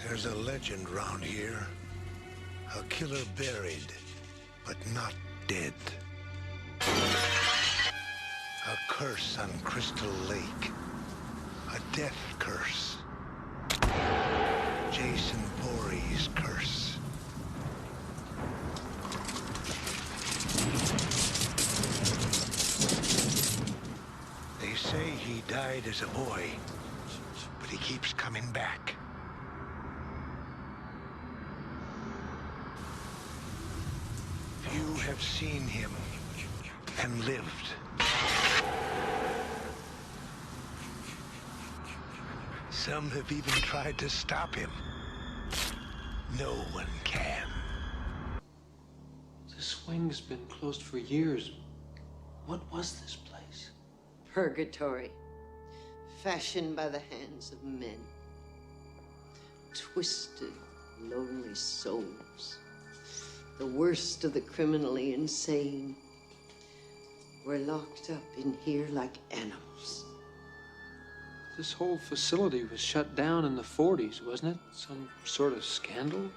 There's a legend round here. A killer buried, but not dead. A curse on Crystal Lake. A death curse. Jason Voorhees' curse. They say he died as a boy, but he keeps coming back. Few have seen him and lived. Some have even tried to stop him. No one can. This wing's been closed for years. What was this place? Purgatory, fashioned by the hands of men. Twisted, lonely souls. The worst of the criminally insane. We're locked up in here like animals. This whole facility was shut down in the 40s, wasn't it? Some sort of scandal?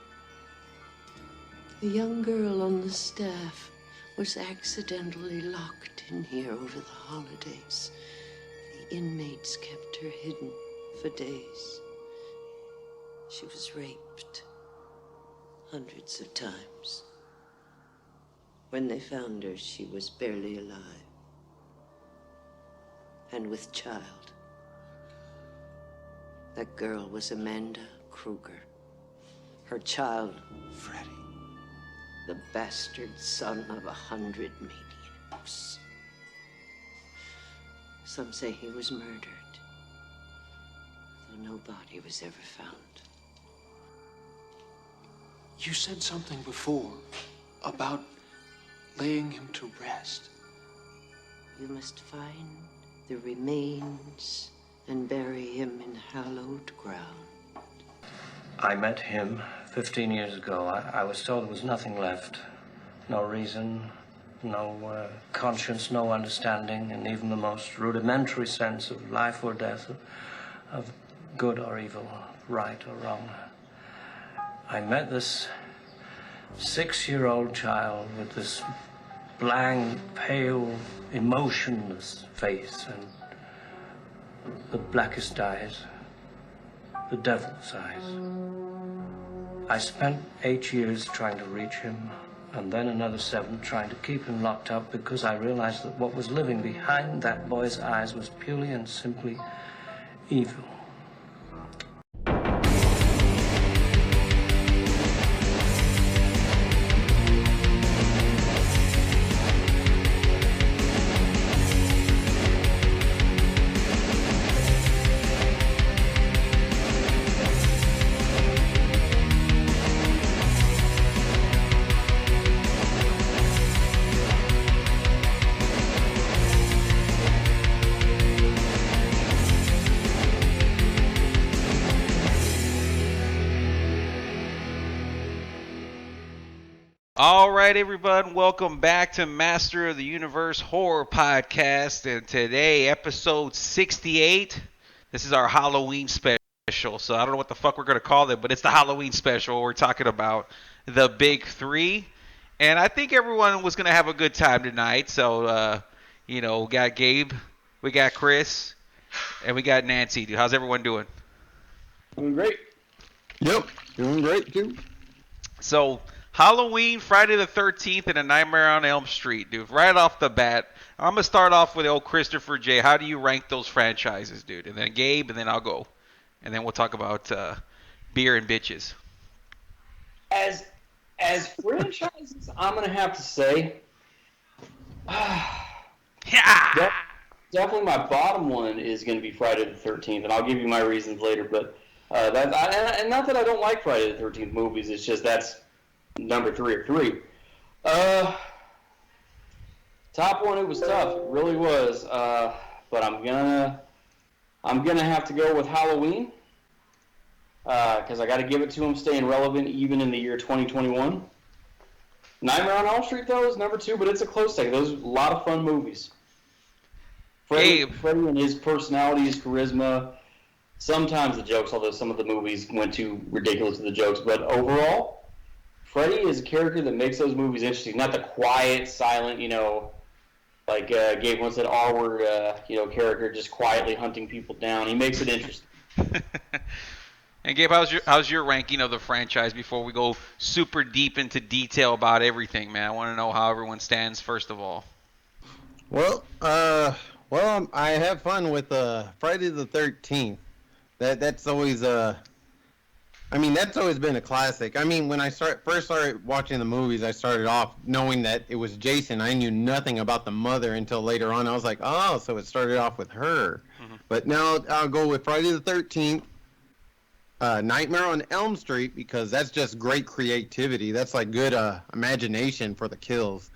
A young girl on the staff was accidentally locked in here over the holidays. The inmates kept her hidden for days. She was raped hundreds of times. When they found her, she was barely alive. And with child. That girl was Amanda Kruger. Her child, Freddy. The bastard son of 100 maniacs. Some say he was murdered, though no body was ever found. You said something before about laying him to rest. You must find the remains and bury him in hallowed ground. I met him 15 years ago. I was told there was nothing left. No reason, no conscience, no understanding, and even the most rudimentary sense of life or death, of good or evil, right or wrong. I met this 6-year-old child with this blank, pale, emotionless face and the blackest eyes, the devil's eyes. I spent 8 years trying to reach him, and then another 7 trying to keep him locked up, because I realized that what was living behind that boy's eyes was purely and simply evil. All right, everyone, welcome back to Master of the Universe Horror Podcast, and today, episode 68, this is our Halloween special, so I don't know what the fuck we're going to call it, but it's the Halloween special. We're talking about the Big Three, and I think everyone was going to have a good time tonight, so, we got Gabe, we got Chris, and we got Nancy. Dude, how's everyone doing? Doing great. Yep, doing great, too. So, Halloween, Friday the 13th, and A Nightmare on Elm Street, dude. Right off the bat, I'm going to start off with old Christopher J. How do you rank those franchises, dude? And then Gabe, and then I'll go. And then we'll talk about beer and bitches. As franchises, I'm going to have to say, Yeah! definitely my bottom one is going to be Friday the 13th, and I'll give you my reasons later. But and not that I don't like Friday the 13th movies, it's just that's number 3 of 3. Top one, it was tough. It really was. But I'm gonna have to go with Halloween because I got to give it to him staying relevant even in the year 2021. Nightmare on Elm Street though is number 2, but it's a close second. Those are a lot of fun movies. Freddy and his personality, his charisma, sometimes the jokes, although some of the movies went too ridiculous with the jokes, but overall, Freddy is a character that makes those movies interesting. Not the quiet, silent, like Gabe once said, R-word, character just quietly hunting people down. He makes it interesting. And Gabe, how's your ranking of the franchise before we go super deep into detail about everything, man? I want to know how everyone stands first of all. Well, I have fun with Friday the 13th. That's always that's always been a classic. I mean, when I first started watching the movies, I started off knowing that it was Jason. I knew nothing about the mother until later on. I was like, oh, so it started off with her. Mm-hmm. But now I'll go with Friday the 13th. Nightmare on Elm Street, because that's just great creativity. That's like good imagination for the kills.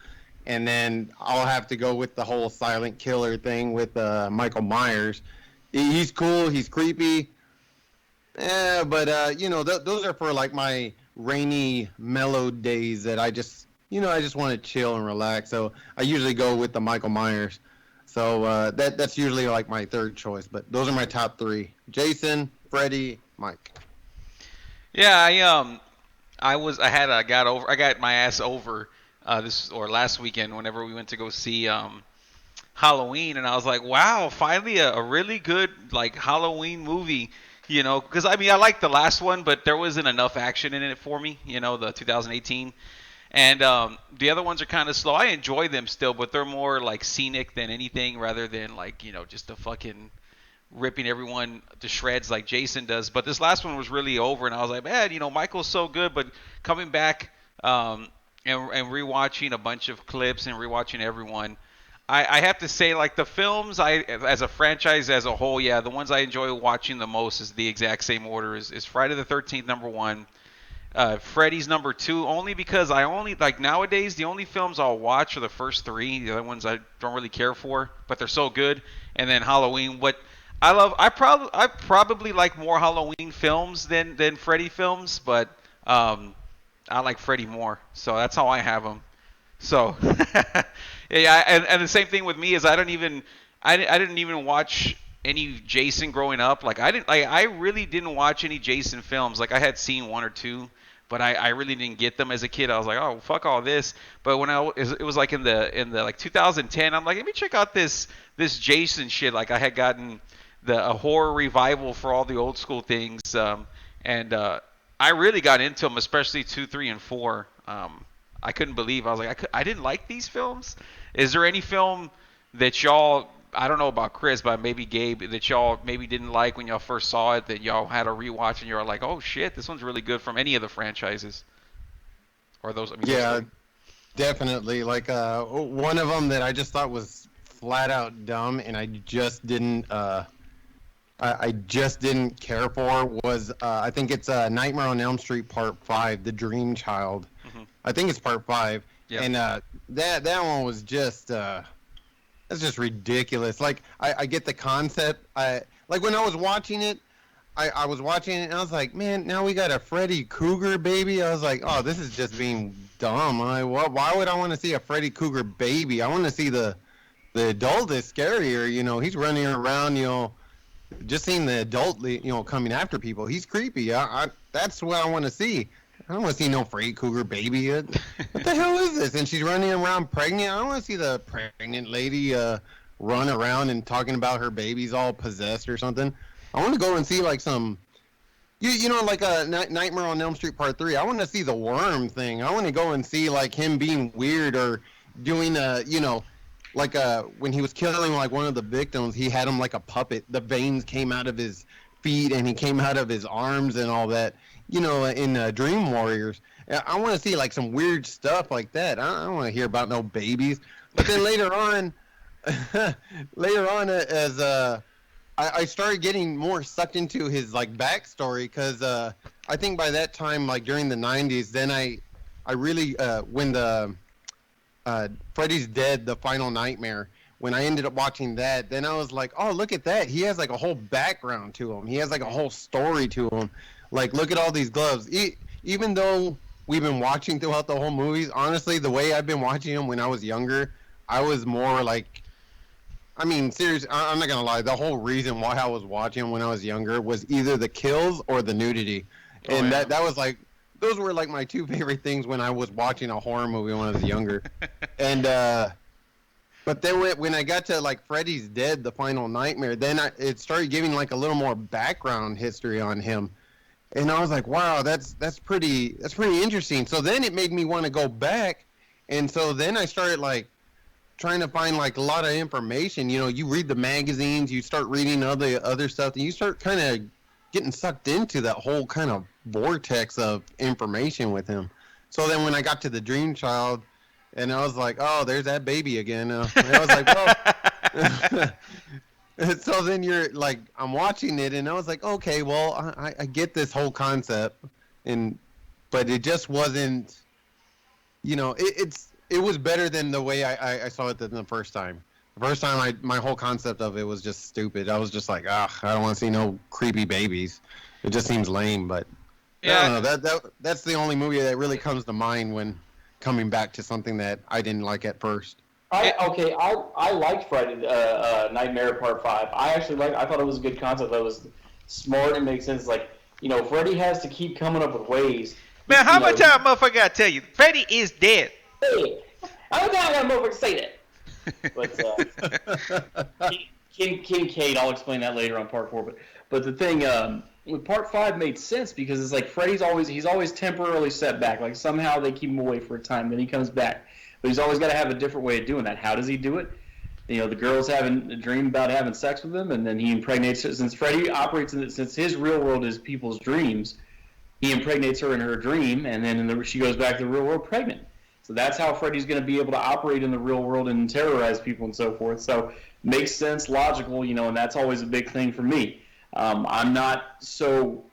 And then I'll have to go with the whole silent killer thing with Michael Myers. He's cool. He's creepy. But those are for like my rainy, mellow days that I just want to chill and relax. So I usually go with the Michael Myers. So that's usually like my third choice. But those are my top three: Jason, Freddy, Mike. Yeah, I got my ass over last weekend whenever we went to go see Halloween, and I was like, wow, finally a really good like Halloween movie, because I like the last one, but there wasn't enough action in it for me, the 2018. And the other ones are kind of slow. I enjoy them still, but they're more like scenic than anything, rather than like just a fucking ripping everyone to shreds like Jason does. But this last one was really over, and I was like, man, Michael's so good. But coming back and rewatching a bunch of clips and rewatching everyone, I have to say, like, the films, as a franchise as a whole, yeah, the ones I enjoy watching the most is the exact same order is Friday the 13th number 1, Freddy's number 2, only because nowadays the only films I'll watch are the first 3. The other ones I don't really care for, but they're so good. And then Halloween, I probably like more Halloween films than Freddy films, but I like Freddy more, so that's how I have them. So yeah, and the same thing with me is I didn't even watch any Jason growing up. Like I really didn't watch any Jason films. Like I had seen 1 or 2, but I really didn't get them as a kid. I was like, oh, fuck all this. But when it was like in the like 2010, I'm like, let me check out this Jason shit. Like I had gotten a horror revival for all the old school things, and I really got into them, especially 2, 3, and 4. I couldn't believe. I was like, I didn't like these films. Is there any film that y'all, I don't know about Chris, but maybe Gabe, that y'all maybe didn't like when y'all first saw it, that y'all had a rewatch and you're like, oh shit, this one's really good from any of the franchises? Or those? Yeah, definitely. Like one of them that I just thought was flat out dumb, and I just didn't. I just didn't care for was I think it's Nightmare on Elm Street Part 5, The Dream Child. Mm-hmm. I think it's Part 5, yep. And that one was just that's just ridiculous. Like I get the concept. Like when I was watching it, I was watching it and I was like, man, now we got a Freddy Krueger baby. I was like, oh, this is just being dumb. Why would I want to see a Freddy Krueger baby? I want to see the adult is scarier. He's running around, just seeing the adult, coming after people. He's creepy. That's what I want to see. I don't want to see no Freddy Krueger baby. What the hell is this? And she's running around pregnant. I don't want to see the pregnant lady run around and talking about her baby's all possessed or something. I want to go and see like some, like a Nightmare on Elm Street Part 3. I want to see the worm thing. I want to go and see like him being weird or doing like when he was killing like one of the victims, he had him like a puppet. The veins came out of his feet and he came out of his arms and all that. In Dream Warriors. I want to see like some weird stuff like that. I don't want to hear about no babies. But then later on, as I started getting more sucked into his like backstory, because I think by that time, like during the 90s, then I really when the Freddy's Dead, The Final Nightmare, when I ended up watching that, then I was like, oh, look at that. He has like a whole background to him. He has like a whole story to him. Like, look at all these gloves. Even though we've been watching throughout the whole movies, honestly, the way I've been watching them when I was younger, I was more like, I mean, seriously, I'm not gonna lie. The whole reason why I was watching when I was younger was either the kills or the nudity, and that was like those were like my two favorite things when I was watching a horror movie when I was younger. And but then when I got to like Freddy's Dead, the Final Nightmare, then it started giving like a little more background history on him, and I was like, wow, that's pretty interesting. So then it made me want to go back, and so then I started like trying to find like a lot of information. You know, you read the magazines, you start reading other stuff, and you start kind of getting sucked into that whole kind of vortex of information with him. So then when I got to the Dream Child, and I was like, oh, there's that baby again. And I was like, well. So then you're like, I'm watching it, and I was like, okay, well, I get this whole concept, but it just wasn't, you know, it was better than the way I saw it than the first time. The first time, my whole concept of it was just stupid. I was just like, I don't want to see no creepy babies. It just seems lame. But yeah, I don't know. That's the only movie that really comes to mind when coming back to something that I didn't like at first. I liked Friday Nightmare Part 5. I thought it was a good concept. That was smart and makes sense. Like, you know, Freddy has to keep coming up with ways. Man, how much time motherfucker gotta tell you? Freddy is dead. Hey, how much time I got motherfucker say that? But Kincaid, I'll explain that later on Part 4. But the thing with Part 5 made sense because it's like Freddy's always temporarily set back. Like somehow they keep him away for a time, then he comes back. But he's always got to have a different way of doing that. How does he do it? You know, the girl's having a dream about having sex with him, and then he impregnates her. Since Freddy operates since his real world is people's dreams, he impregnates her in her dream, and then she goes back to the real world pregnant. So that's how Freddy's going to be able to operate in the real world and terrorize people and so forth. So makes sense, logical, you know, and that's always a big thing for me. I'm not so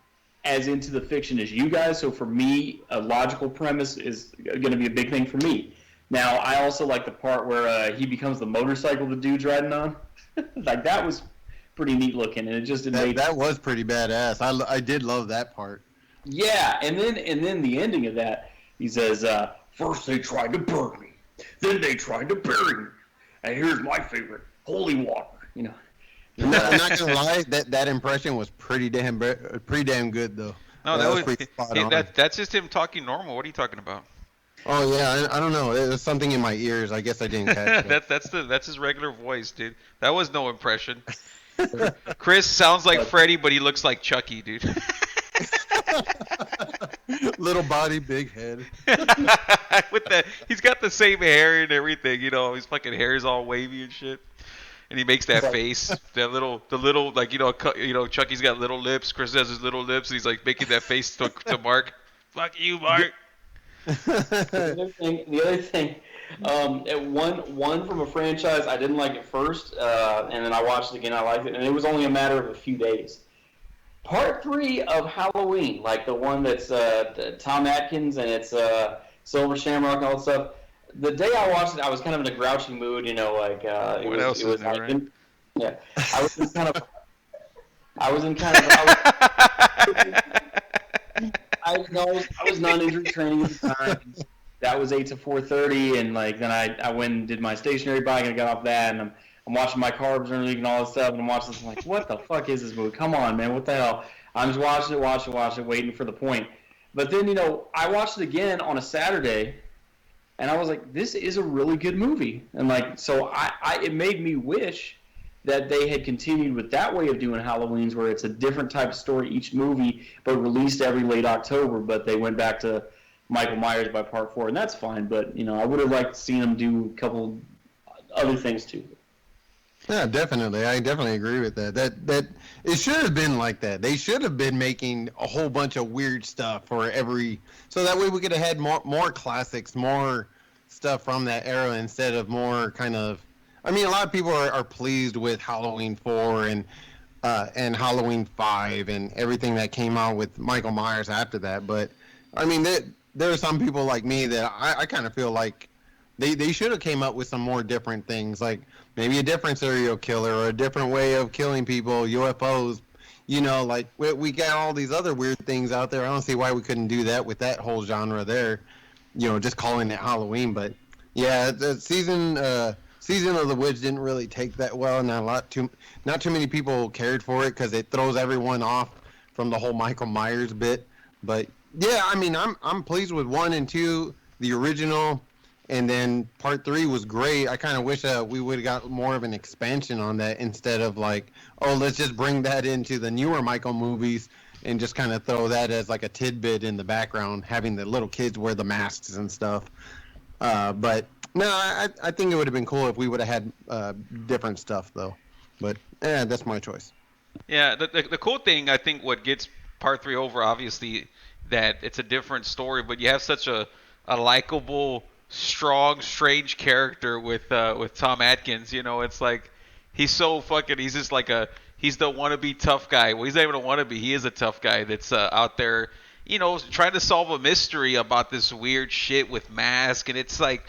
as into the fiction as you guys, so for me, a logical premise is going to be a big thing for me. Now, I also like the part where he becomes the motorcycle the dude's riding on. Like, that was pretty neat looking, and it just made... That was pretty badass. I did love that part. Yeah, and then the ending of that, he says, first they tried to burn me, then they tried to bury me, and here's my favorite, holy water, you know. I'm not gonna lie, that impression was pretty damn good though. No, that was pretty spot on. That's just him talking normal. What are you talking about? Oh yeah, I don't know. There's something in my ears. I guess I didn't catch it. That's his regular voice, dude. That was no impression. Chris sounds like Freddy, but he looks like Chucky, dude. Little body, big head. He's got the same hair and everything. You know, his fucking hair is all wavy and shit. And he makes that face, the little like you know Chucky's got little lips. Chris has his little lips. And he's like making that face to Mark. Fuck you, Mark. The other thing, one from a franchise I didn't like at first, and then I watched it again. I liked it, and it was only a matter of a few days. Part 3 of Halloween, like the one that's Tom Atkins and it's Silver Shamrock and all that stuff. The day I watched it, I was kind of in a grouchy mood, you know, like I was non-injury training at the time. That was 8 to 4:30, and like then I went and did my stationary bike and I got off that, and I'm watching my carbs and and all this stuff, and I'm watching this. I'm like, what the fuck is this movie? Come on, man, what the hell? I'm just watching it, waiting for the point. But then, you know, I watched it again on a Saturday, and I was like, this is a really good movie. And like, so it made me wish that they had continued with that way of doing Halloweens, where it's a different type of story each movie, but released every late October. But they went back to Michael Myers by Part 4, and that's fine. But you know, I would have liked to see them do a couple other things too. Yeah, definitely. I definitely agree with that. That it should have been like that. They should have been making a whole bunch of weird stuff for so that way we could have had more classics, more stuff from that era instead of more kind of. I mean, a lot of people are pleased with Halloween 4 and Halloween 5 and everything that came out with Michael Myers after that. But I mean, there are some people like me that I kind of feel like they should have came up with some more different things, like maybe a different serial killer or a different way of killing people, UFOs. You know, like we got all these other weird things out there. I don't see why we couldn't do that with that whole genre there. You know, just calling it Halloween. But yeah, the season Season of the Witch didn't really take that well. Not too many people cared for it because it throws everyone off from the whole Michael Myers bit. But yeah, I mean, I'm pleased with 1 and 2, the original, and then part 3 was great. I kind of wish we would have got more of an expansion on that instead of like, oh, let's just bring that into the newer Michael movies and just kind of throw that as like a tidbit in the background, having the little kids wear the masks and stuff. But no, I think it would have been cool if we would have had different stuff though. But that's my choice. Yeah, the cool thing, I think, what gets part 3 over, obviously, that it's a different story, but you have such a likable, strong, strange character with Tom Atkins. You know, it's like he's so fucking. He's just like he's the wannabe tough guy. Well, he's not even a wannabe. He is a tough guy that's out there, you know, trying to solve a mystery about this weird shit with mask. And it's like,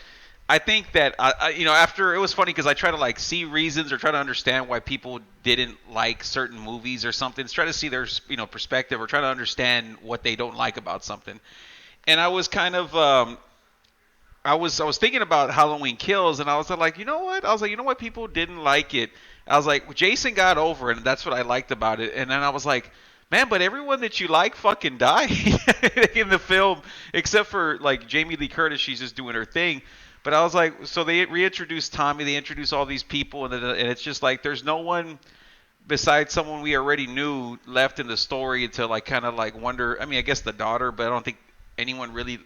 I think that you know, after it was funny because I try to like see reasons or try to understand why people didn't like certain movies or something. Try to see their, you know, perspective or try to understand what they don't like about something. And I was kind of I was thinking about Halloween Kills, and I was like, you know what? I was like, you know what? People didn't like it. I was like, Jason got over it, and that's what I liked about it. And then I was like, man, but everyone that you like fucking died in the film, except for like Jamie Lee Curtis. She's just doing her thing. But I was like, so they reintroduced Tommy, they introduced all these people, and it's just like there's no one besides someone we already knew left in the story to like kind of like wonder. I mean, I guess the daughter, but I don't think anyone really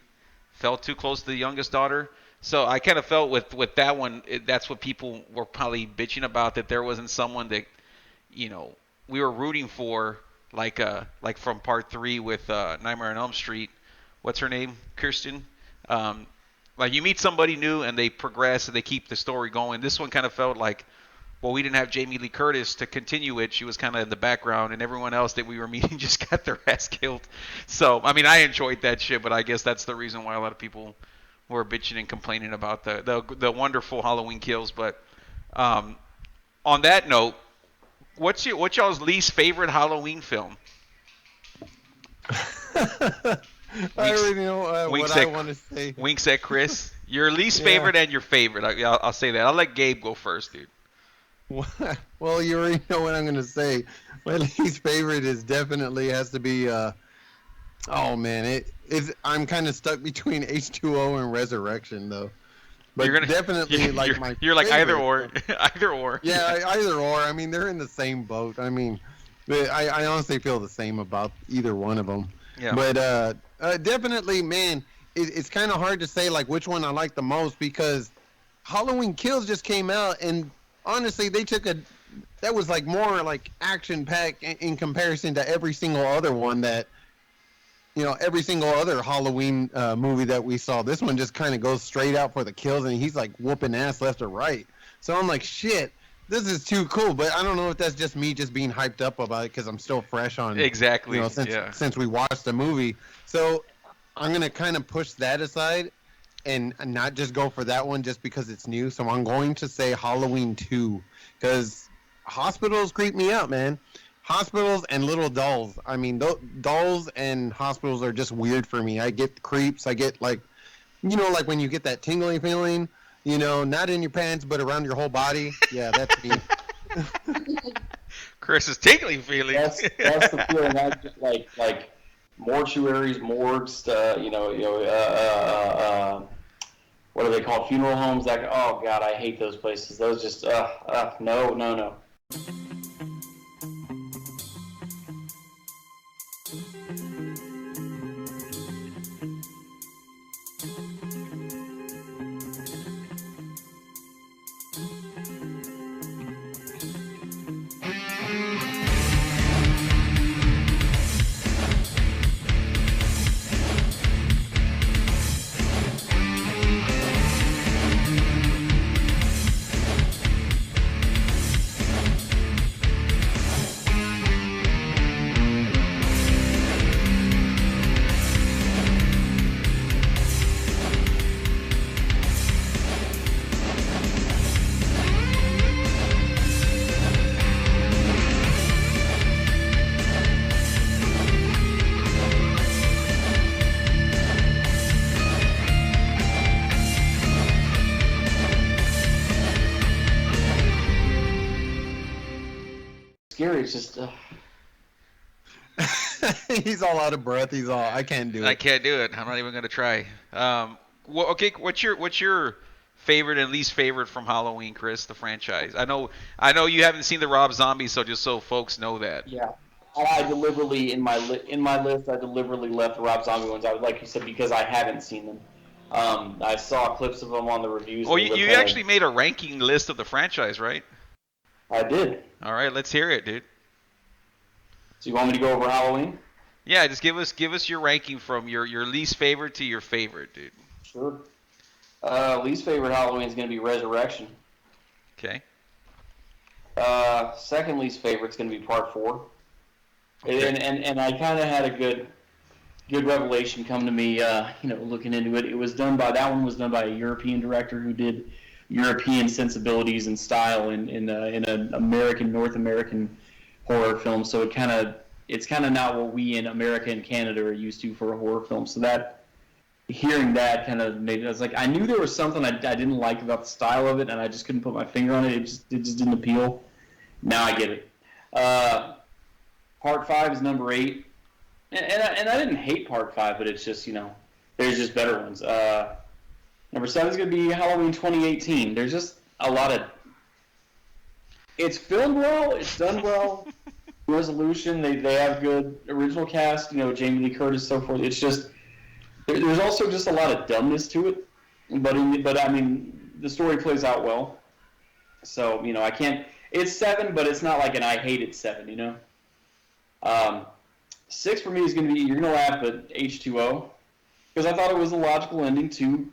felt too close to the youngest daughter. So I kind of felt with that one, that's what people were probably bitching about, that there wasn't someone that, you know, we were rooting for, like from part 3 with Nightmare on Elm Street. What's her name? Kirsten. Like you meet somebody new and they progress and they keep the story going. This one kind of felt like, well, we didn't have Jamie Lee Curtis to continue it. She was kind of in the background, and everyone else that we were meeting just got their ass killed. So, I mean, I enjoyed that shit, but I guess that's the reason why a lot of people were bitching and complaining about the wonderful Halloween Kills. But on that note, what's y'all's least favorite Halloween film? I already know what I want to say. Winks at Chris. Your least favorite and your favorite. I'll say that. I'll let Gabe go first, dude. Well, you already know what I'm going to say. My least favorite is definitely has to be, oh man, I'm kind of stuck between H2O and Resurrection though. But definitely like my You're like favorite. either or. Either or. Yeah, either or. I mean, they're in the same boat. I mean, I honestly feel the same about either one of them. Yeah. But definitely, man, it's kind of hard to say like which one I like the most because Halloween Kills just came out, and honestly, they took that was like more like action packed in comparison to every single other one that, you know, every single other Halloween movie that we saw. This one just kind of goes straight out for the kills, and he's like whooping ass left or right. So I'm like, shit, this is too cool. But I don't know if that's just me just being hyped up about it because I'm still fresh on exactly, you know, since we watched the movie. So I'm gonna kind of push that aside and not just go for that one just because it's new. So I'm going to say Halloween 2 because hospitals creep me out, man. Hospitals and little dolls. I mean, dolls and hospitals are just weird for me. I get creeps. I get like, you know, like when you get that tingling feeling, you know, not in your pants but around your whole body. Yeah, that's me. Chris's tingling feeling. That's the feeling. I just like mortuaries, morgues, what do they call funeral homes? That, oh god, I hate those places. Those just no. It's just. He's all out of breath. He's all, I can't do it. I can't do it. I'm not even gonna try. Okay. What's your favorite and least favorite from Halloween, Chris? The franchise. I know you haven't seen the Rob Zombie, so just so folks know that. Yeah. I deliberately in my list. I deliberately left the Rob Zombie ones out, like you said, because I haven't seen them. I saw clips of them on the reviews. Oh, you actually made a ranking list of the franchise, right? I did. All right, let's hear it, dude. So you want me to go over Halloween? Yeah, just give us your ranking from your least favorite to your favorite, dude. Sure. Least favorite Halloween is going to be Resurrection. Okay. Second least favorite is going to be Part 4. Okay. And I kind of had a good revelation come to me, looking into it. That one was done by a European director who did European sensibilities and style in an North American horror film. So it's kind of not what we in America and Canada are used to for a horror film. So hearing that kind of made it. I was like, I knew there was something I didn't like about the style of it, and I just couldn't put my finger on it. It just didn't appeal. Now I get it. Part 5 is number 8, and I didn't hate Part 5, but it's just there's just better ones. Number 7 is going to be Halloween 2018. There's just a lot of. It's filmed well. It's done well. Resolution. They have good original cast. Jamie Lee Curtis, so forth. It's just. There's also just a lot of dumbness to it, but I mean the story plays out well. So I can't. It's 7, but it's not like an I hate it 7. 6 for me is going to be, you're going to laugh, but H2O, because I thought it was a logical ending to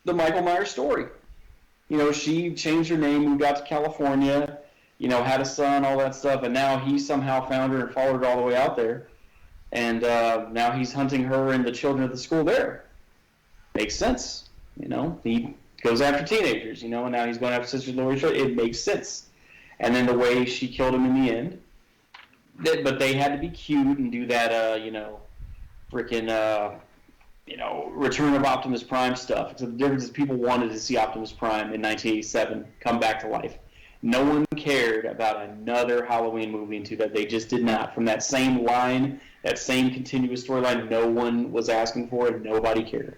the Michael Myers story. She changed her name, moved out to California, had a son, all that stuff, and now he somehow found her and followed her all the way out there. And now he's hunting her and the children at the school there. Makes sense. He goes after teenagers, and now he's going after Sister Laurie. It makes sense. And then the way she killed him in the end. But they had to be cute and do that, freaking, Return of Optimus Prime stuff. Except the difference is people wanted to see Optimus Prime in 1987 come back to life. No one cared about another Halloween movie into that. They just did not. From that same line, that same continuous storyline, no one was asking for it. Nobody cared.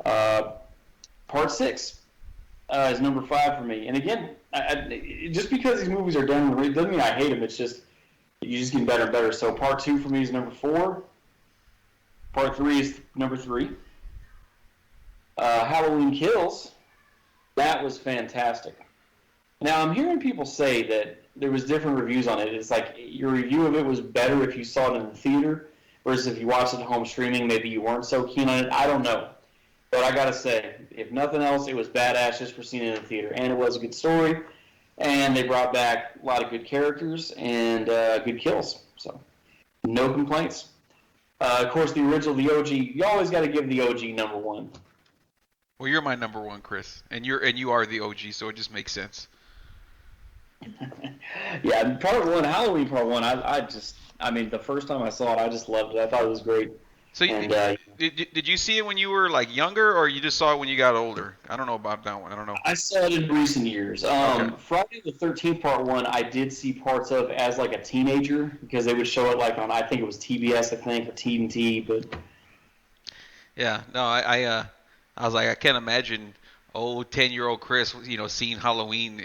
Part 6 is number 5 for me. And again, just because these movies are done doesn't mean I hate them. It's just you just get better and better. So Part 2 for me is number 4. Part 3 is number 3. Halloween Kills. That was fantastic. Now, I'm hearing people say that there was different reviews on it. It's like your review of it was better if you saw it in the theater versus if you watched it at home streaming, maybe you weren't so keen on it. I don't know. But I got to say, if nothing else, it was badass just for seeing it in the theater. And it was a good story. And they brought back a lot of good characters and good kills. So, no complaints. Of course, the original, the OG, you always got to give the OG number 1. Well, you're my number 1, Chris. And you are the OG, so it just makes sense. Yeah, Part 1, Halloween Part 1, I mean, the first time I saw it, I just loved it. I thought it was great. So did you see it when you were like younger, or you just saw it when you got older? I don't know about that one. I don't know. I saw it in recent years. Okay. Friday the 13th Part 1, I did see parts of as like a teenager because they would show it like on, I think it was TBS, or TNT, but... Yeah, no, I was like, I can't imagine 10-year-old Chris, seeing Halloween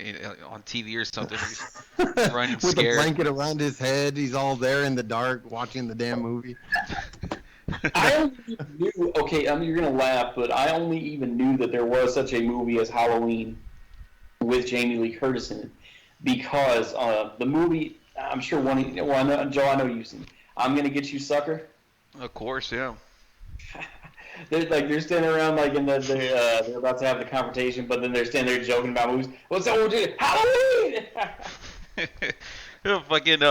on TV or something. He's running with scared. a blanket around his head. He's all there in the dark watching the damn movie. I only even knew, okay, I mean, you're going to laugh, but I only even knew that there was such a movie as Halloween with Jamie Lee Curtis in it because the movie, I'm sure Joe, I know you've seen I'm Gonna Get You, Sucker. Of course, yeah. They're standing around like they're about to have the confrontation, but then they're standing there joking about movies. What's that we're doing? Halloween! Fucking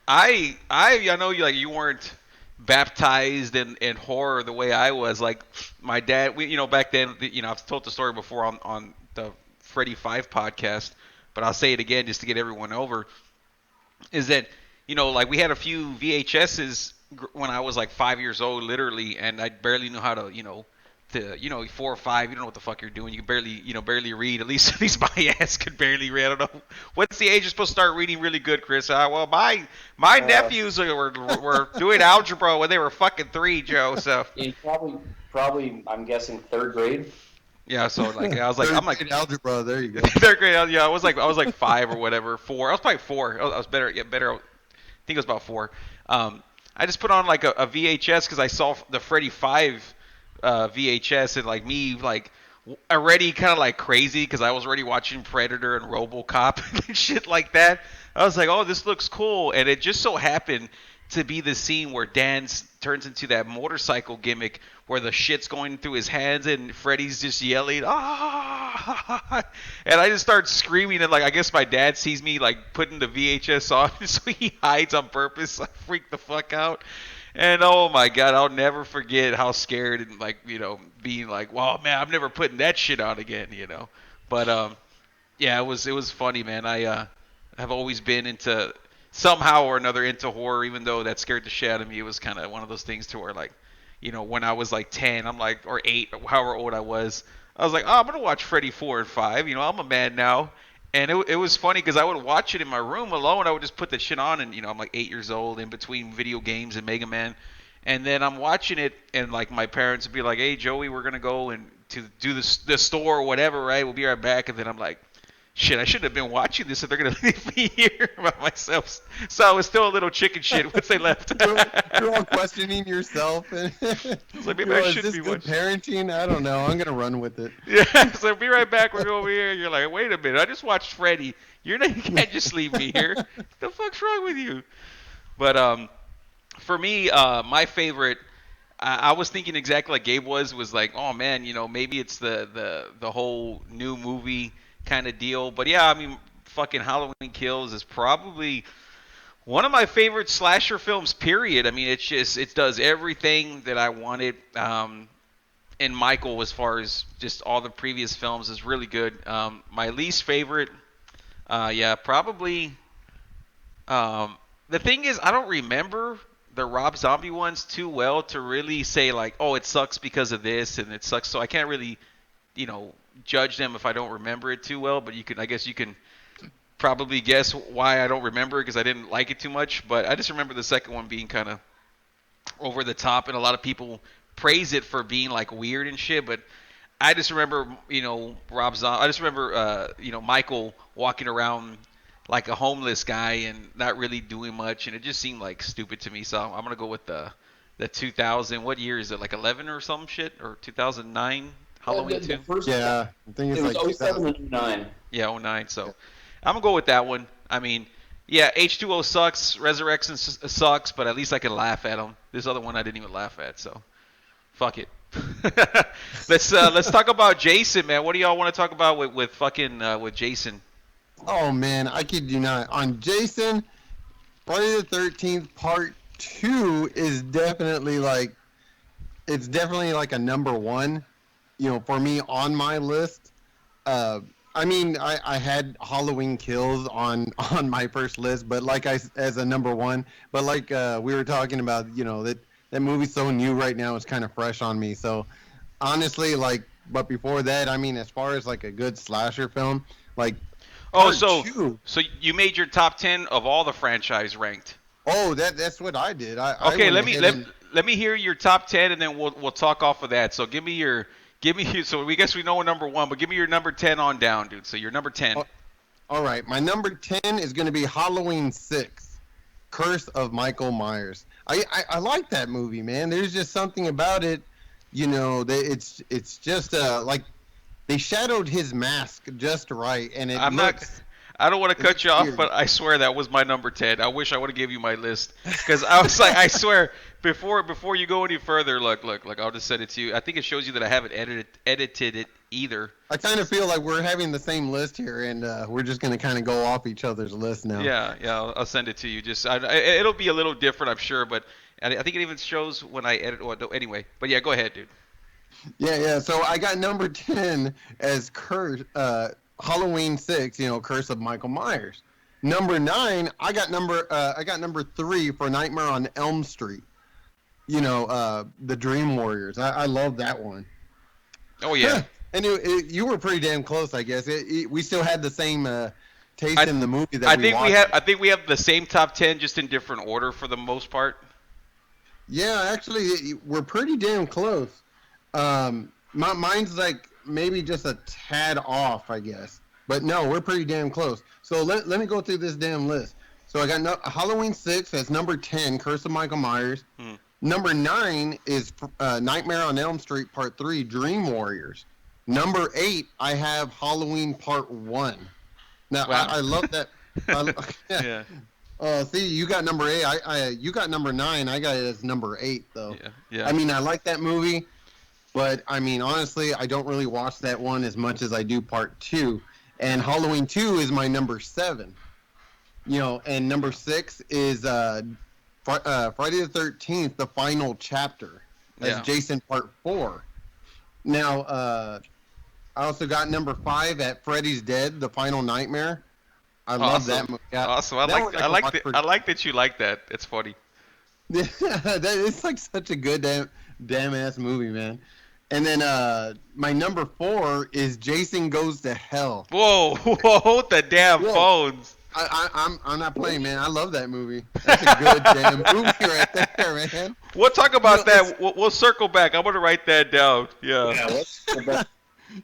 I know you weren't baptized in horror the way I was. Like my dad, back then, I've told the story before on the Freddy 5 podcast, but I'll say it again just to get everyone over. Is that like we had a few VHSs when I was like 5 years old, literally, and I barely knew how to to 4 or 5, you don't know what the fuck you're doing. You can barely read. At least my ass could barely read. I don't know. What's the age you're supposed to start reading really good, Chris? Well, my nephews were doing algebra when they were fucking 3, Joe. So Yeah, probably I'm guessing 3rd grade. yeah, so like I was like I'm like algebra. There you go. 3rd grade. Yeah, I was like 5 or whatever, 4. I was probably 4. I was better. Yeah, better. I think it was about 4. I just put on like a VHS because I saw the Freddy 5 VHS, and like me like already kind of like crazy because I was already watching Predator and RoboCop and shit like that. I was like, oh, this looks cool, and it just so happened to be the scene where Dan turns into that motorcycle gimmick where the shit's going through his hands and Freddy's just yelling, ah, and I just start screaming, and like I guess my dad sees me like putting the VHS on, so he hides on purpose. I freak the fuck out. And oh my god, I'll never forget how scared and like, being like, wow, man, I'm never putting that shit on again, But yeah, it was funny, man. I have always been into somehow or another into horror, even though that scared the shit out of me. It was kind of one of those things to where like, when I was like 10, I'm like, or 8, or however old I was like, oh, I'm gonna watch Freddy 4 and 5. I'm a man now. And it was funny because I would watch it in my room alone. I would just put the shit on, and I'm like 8 years old in between video games and Mega Man, and then I'm watching it, and like my parents would be like, "Hey Joey, we're gonna go and to do the store or whatever, right? We'll be right back." And then I'm like, "Shit, I shouldn't have been watching this if they're gonna leave me here by myself." So I was still a little chicken shit once they left. You're all questioning yourself, and it's like maybe I should be watching. Parenting? I don't know. I'm gonna run with it. Yeah, so be right back. We're over here. You're like, wait a minute. I just watched Freddy. You can't just leave me here. The fuck's wrong with you? But for me, my favorite. I was thinking exactly like Gabe was like, oh man, maybe it's the whole new movie kind of deal. But yeah, I mean, fucking Halloween Kills is probably one of my favorite slasher films, period. I mean, it does everything that I wanted. And Michael, as far as just all the previous films, is really good. My least favorite, probably. The thing is, I don't remember the Rob Zombie ones too well to really say like, oh, it sucks because of this and it sucks. So I can't really, judge them if I don't remember it too well. But I guess you can probably guess why I don't remember it because I didn't like it too much. But I just remember the second one being kind of over the top, and a lot of people praise it for being like weird and shit. But I just remember, Rob Zombie. I just remember, Michael walking around like a homeless guy and not really doing much, and it just seemed like stupid to me. So I'm gonna go with the 2000. What year is it? Like 11 or some shit, or 2009 Halloween 2? Yeah, I think it's it was like 07 and 09. Yeah, 09. So I'm gonna go with that one. I mean, yeah, H2O sucks, Resurrection sucks, but at least I can laugh at them. This other one I didn't even laugh at, so fuck it. Let's talk about Jason, man. What do y'all want to talk about with Jason? Oh man, I kid you not. On Jason, Friday the 13th Part 2 is definitely like a number 1, for me on my list. I mean, I had Halloween Kills on my first list, but as a number 1. But like we were talking about, that movie's so new right now, it's kind of fresh on me. So honestly, but before that, I mean, as far as like a good slasher film, like. Oh, so you made your top 10 of all the franchise ranked. Oh, that's what I did. Okay, let me hear your top 10, and then we'll talk off of that. So give me your. So we guess we know number 1, but give me your number 10 on down, dude. So your number 10. All right, my number 10 is going to be Halloween 6, Curse of Michael Myers. I like that movie, man. There's just something about it, that it's just like. They shadowed his mask just right, and I don't want to cut you off, but I swear that was my number 10. I wish I would have gave you my list because I was like, I swear, before you go any further, look, I'll just send it to you. I think it shows you that I haven't edited it either. I kind of feel like we're having the same list here, and we're just gonna kind of go off each other's list now. Yeah, I'll send it to you. It'll be a little different, I'm sure, but I think it even shows when I edit. Anyway, but yeah, go ahead, dude. Yeah. So I got number 10 as Halloween 6, Curse of Michael Myers. Number 9, I got number 3 for Nightmare on Elm Street. The Dream Warriors. I love that one. Oh yeah. And you were pretty damn close, I guess. We still had the same taste I, in the movie that I we think watched. we have. I think we have the same top 10, just in different order for the most part. Yeah, actually, we're pretty damn close. Mine's like maybe just a tad off, I guess. But no, we're pretty damn close. So let me go through this damn list. So I got Halloween 6 as number 10, Curse of Michael Myers. Number 9 is Nightmare on Elm Street Part 3, Dream Warriors. Number 8, I have Halloween Part 1. Now, wow. I love that. Yeah. See, you got number 8. You got number 9. I got it as number 8, though. Yeah. I mean, I like that movie, but I mean, honestly, I don't really watch that one as much as I do Part 2. And Halloween 2 is my number 7. And number 6 is Friday the 13th, the final chapter. That's Jason Part 4. Now, I also got number 5 at Freddy's Dead, the Final Nightmare. I love that movie. Awesome. I like that you like that. It's funny. Yeah, it's like such a good damn ass movie, man. And then my number 4 is Jason Goes to Hell. Whoa, hold the damn phones. I'm not playing, man. I love that movie. That's a good damn movie right there, man. We'll talk about that. We'll circle back. I'm gonna write that down. Yeah.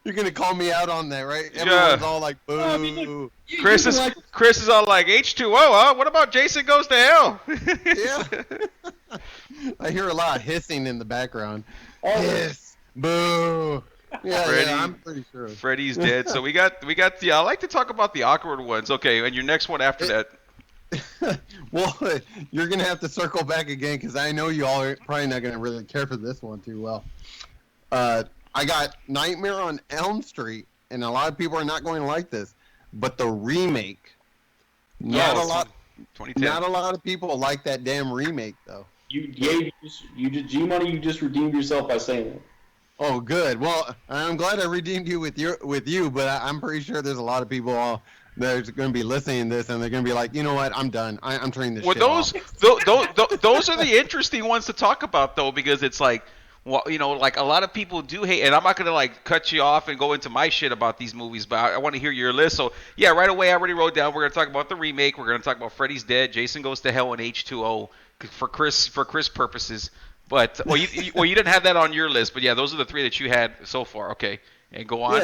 You're gonna call me out on that, right? Everyone's all like, boo. I mean, Chris is all like, H2O, huh? What about Jason Goes to Hell? Yeah. I hear a lot of hissing in the background. Hiss, boo. Yeah, I'm pretty sure. Freddy's dead. So we got the. I like to talk about the awkward ones. Okay, and your next one after that. Well, you're gonna have to circle back again because I know you all are probably not gonna really care for this one too well. I got Nightmare on Elm Street, and a lot of people are not going to like this, but the remake. Not a lot of people like that damn remake though. You G-Money, you just redeemed yourself by saying that. Oh, good. Well, I'm glad I redeemed you with you, but I'm pretty sure there's a lot of people that are going to be listening to this, and they're going to be like, you know what, I'm done. I'm turning this shit off. Those are the interesting ones to talk about, though, because it's like, well, like a lot of people do hate, and I'm not going to like cut you off and go into my shit about these movies, but I want to hear your list. So, yeah, right away, I already wrote down, we're going to talk about the remake, we're going to talk about Freddy's Dead, Jason Goes to Hell, and H2O for Chris purposes. But you didn't have that on your list, but yeah, those are the 3 that you had so far. Okay, and go on.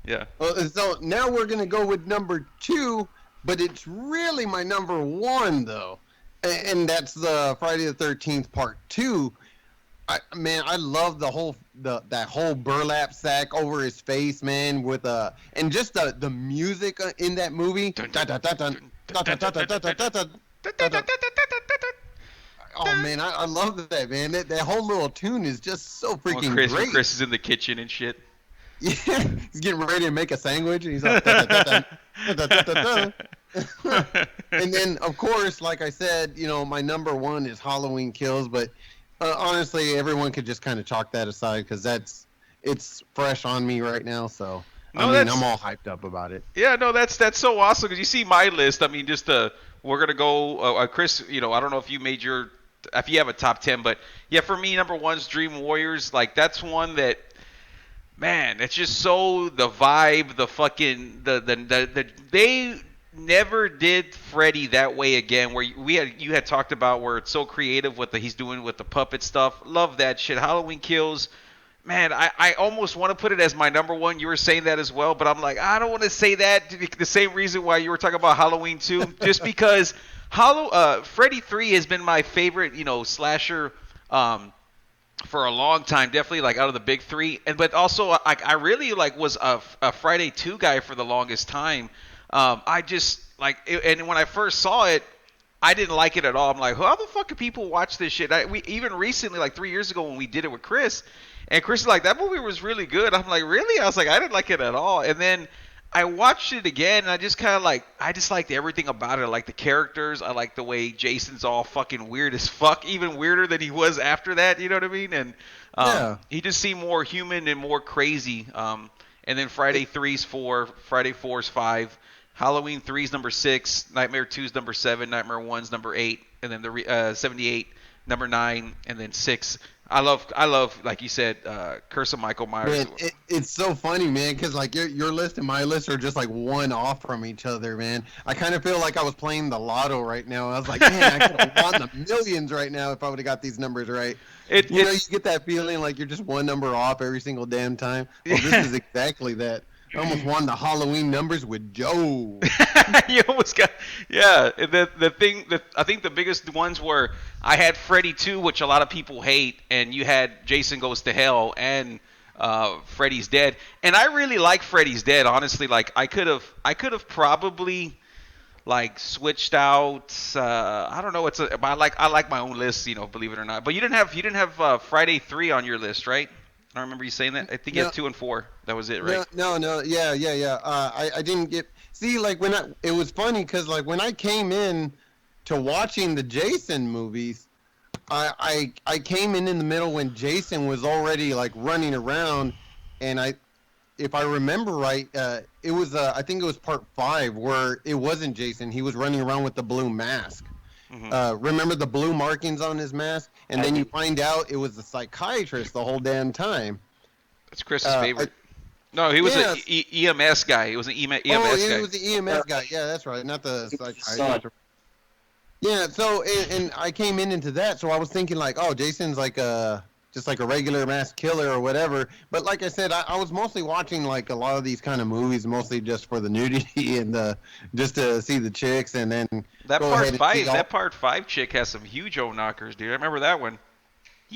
Yeah. So now we're gonna go with number 2, but it's really my number 1 though, and that's the Friday the 13th Part 2. I love that whole burlap sack over his face, man, with and just the music in that movie. Oh man, I love that, man. That whole little tune is just so freaking great. Chris is in the kitchen and shit. Yeah, he's getting ready to make a sandwich, and he's like, da, da, da, da, da, da, da. And then, of course, like I said, my number 1 is Halloween Kills, but honestly, everyone could just kind of chalk that aside because it's fresh on me right now. So I'm all hyped up about it. Yeah, no, that's so awesome because you see my list. I mean, just we're gonna go, Chris. I don't know if you made if you have a top 10, but yeah, for me, number 1's Dream Warriors. Like that's one that, man, it's just so the vibe, the fucking they never did Freddy that way again. Where you had talked about where it's so creative with he's doing with the puppet stuff. Love that shit. Halloween Kills. Man, I almost want to put it as my number 1. You were saying that as well, but I'm like, I don't want to say that. The same reason why you were talking about Halloween 2, just because Freddy 3 has been my favorite, slasher for a long time. Definitely like out of the big 3, but also I really was a Friday 2 guy for the longest time. I just and when I first saw it, I didn't like it at all. I'm like, how the fuck can people watch this shit? We even recently, like 3 years ago when we did it with Chris. And Chris is like, that movie was really good. I'm like, really? I was like, I didn't like it at all. And then I watched it again, and I just kind of I just liked everything about it. I like the characters. I like the way Jason's all fucking weird as fuck, even weirder than he was after that. You know what I mean? And he just seemed more human and more crazy. And then Friday 3's 4, Friday 4's 5, Halloween 3's number 6, Nightmare 2's number 7, Nightmare 1's number 8, and then the 78, number 9, and then 6. I love, like you said, Curse of Michael Myers. Man, it's so funny, man, because like your list and my list are just like one off from each other, man. I kind of feel like I was playing the lotto right now. I was like, man, I could have won the millions right now if I would have got these numbers right. You know, you get that feeling like you're just one number off every single damn time. Well, this is exactly that. I almost won the Halloween numbers with Joe. You almost got, yeah. The thing that I think the biggest ones were I had Freddy 2, which a lot of people hate, and you had Jason Goes to Hell and Freddy's Dead. And I really like Freddy's Dead, honestly. Like I could have probably like switched out. I don't know. I like my own list, you know, believe it or not. But you didn't have Friday 3 on your list, right? I don't remember you saying that. I think you had 2 and 4. That was it, right? No. Yeah. I didn't get. See, like it was funny because like when I came in to watching the Jason movies, I came in the middle when Jason was already like running around, and if I remember right, it was I think it was part 5 where it wasn't Jason. He was running around with the blue mask. Remember the blue markings on his mask? And then you find out it was the psychiatrist the whole damn time. That's Chris's favorite. No, he was an EMS guy. He was an EMS guy. Oh, he was the EMS guy. Yeah, that's right. Not the psychiatrist. Yeah, so, and I came into that, so I was thinking like, oh, Jason's like just like a regular mass killer or whatever. But like I said, I was mostly watching like a lot of these kind of movies, mostly just for the nudity and just to see the chicks, and then that part 5 chick has some huge old knockers, dude. I remember that one.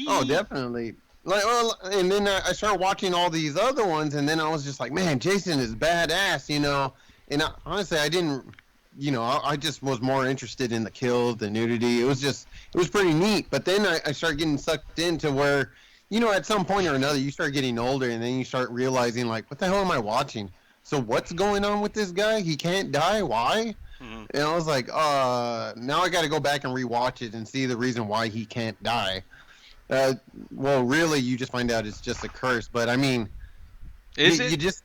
Oh, definitely. Like, well, and then I started watching all these other ones, and then I was just like, man, Jason is badass, you know. And honestly, I didn't, you know, I just was more interested in the kills, the nudity. It was pretty neat. But then I started getting sucked into where, you know, at some point or another, you start getting older, and then you start realizing, like, what the hell am I watching? So what's going on with this guy? He can't die? Why? And I was like, now I got to go back and rewatch it and see the reason why he can't die. Well, really, you just find out it's just a curse. But, I mean, you just...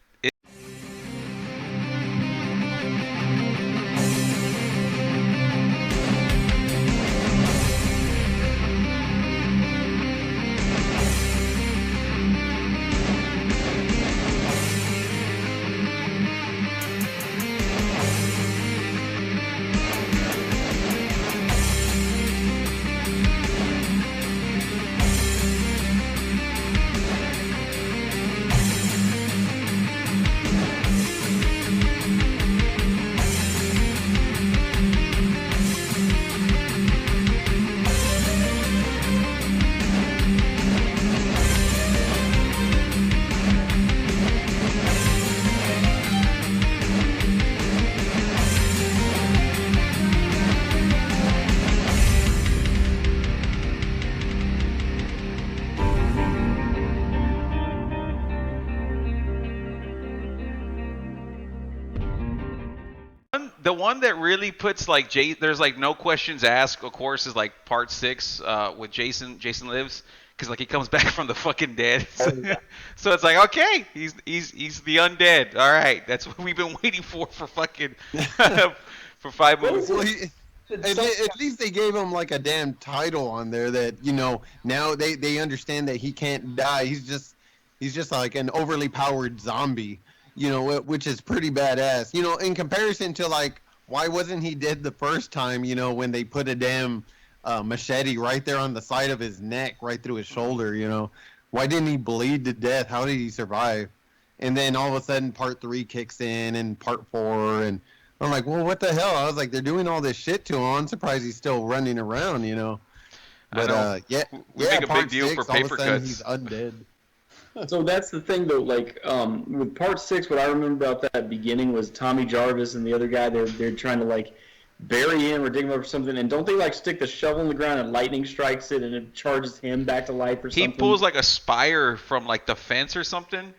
The one that really puts like there's like no questions asked, of course, is like part 6 with Jason Lives, because like he comes back from the fucking dead. So it's like, okay, he's the undead. All right, that's what we've been waiting for fucking for 5 movies. Well, at least they gave him like a damn title on there that, you know, now they understand that he can't die. He's just like an overly powered zombie. You know, which is pretty badass. You know, in comparison to, like, why wasn't he dead the first time, you know, when they put a damn machete right there on the side of his neck, right through his shoulder, you know? Why didn't he bleed to death? How did he survive? And then all of a sudden part 3 kicks in and part 4, and I'm like, well, what the hell? I was like, they're doing all this shit to him. I'm surprised he's still running around, you know? But, we make a big deal 6, for paper cuts. He's undead. So that's the thing, though. Like with part 6, what I remember about that beginning was Tommy Jarvis and the other guy. They're trying to like bury him or dig him up or something. And don't they like stick the shovel in the ground and lightning strikes it and it charges him back to life or something? He pulls like a spire from like the fence or something.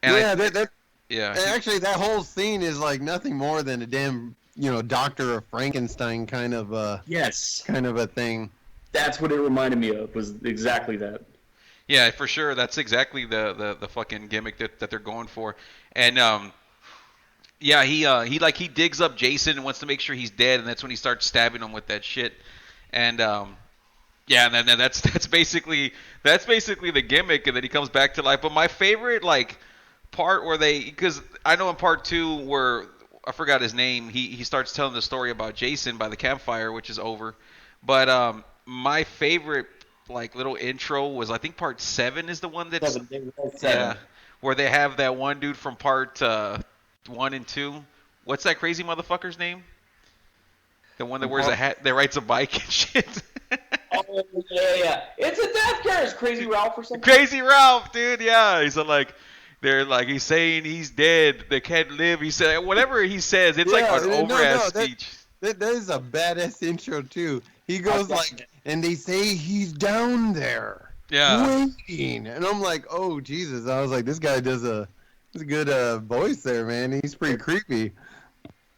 And actually, that whole scene is like nothing more than a damn, you know, Doctor of Frankenstein kind of kind of a thing. That's what it reminded me of. Was exactly that. Yeah, for sure. That's exactly the fucking gimmick that they're going for. And he digs up Jason and wants to make sure he's dead, and that's when he starts stabbing him with that shit. And yeah, and then that's basically the gimmick, and then he comes back to life. But my favorite like part where because I know in part 2 where I forgot his name, he starts telling the story about Jason by the campfire, which is over. But my favorite like little intro was, I think part 7 is the one that's 7. yeah, where they have that one dude from part 1 and 2. What's that crazy motherfucker's name? The one that wears a hat, that rides a bike and shit. Oh, yeah. It's a death curse, Crazy Ralph or something. Crazy Ralph, dude, yeah. He's like, they're like, he's saying he's dead, they can't live. He said, whatever he says, it's like an over-ass speech. That is a badass intro, too. He goes like, and they say he's down there. Yeah. Waiting. And I'm like, oh, Jesus. I was like, this guy does a good voice there, man. He's pretty creepy.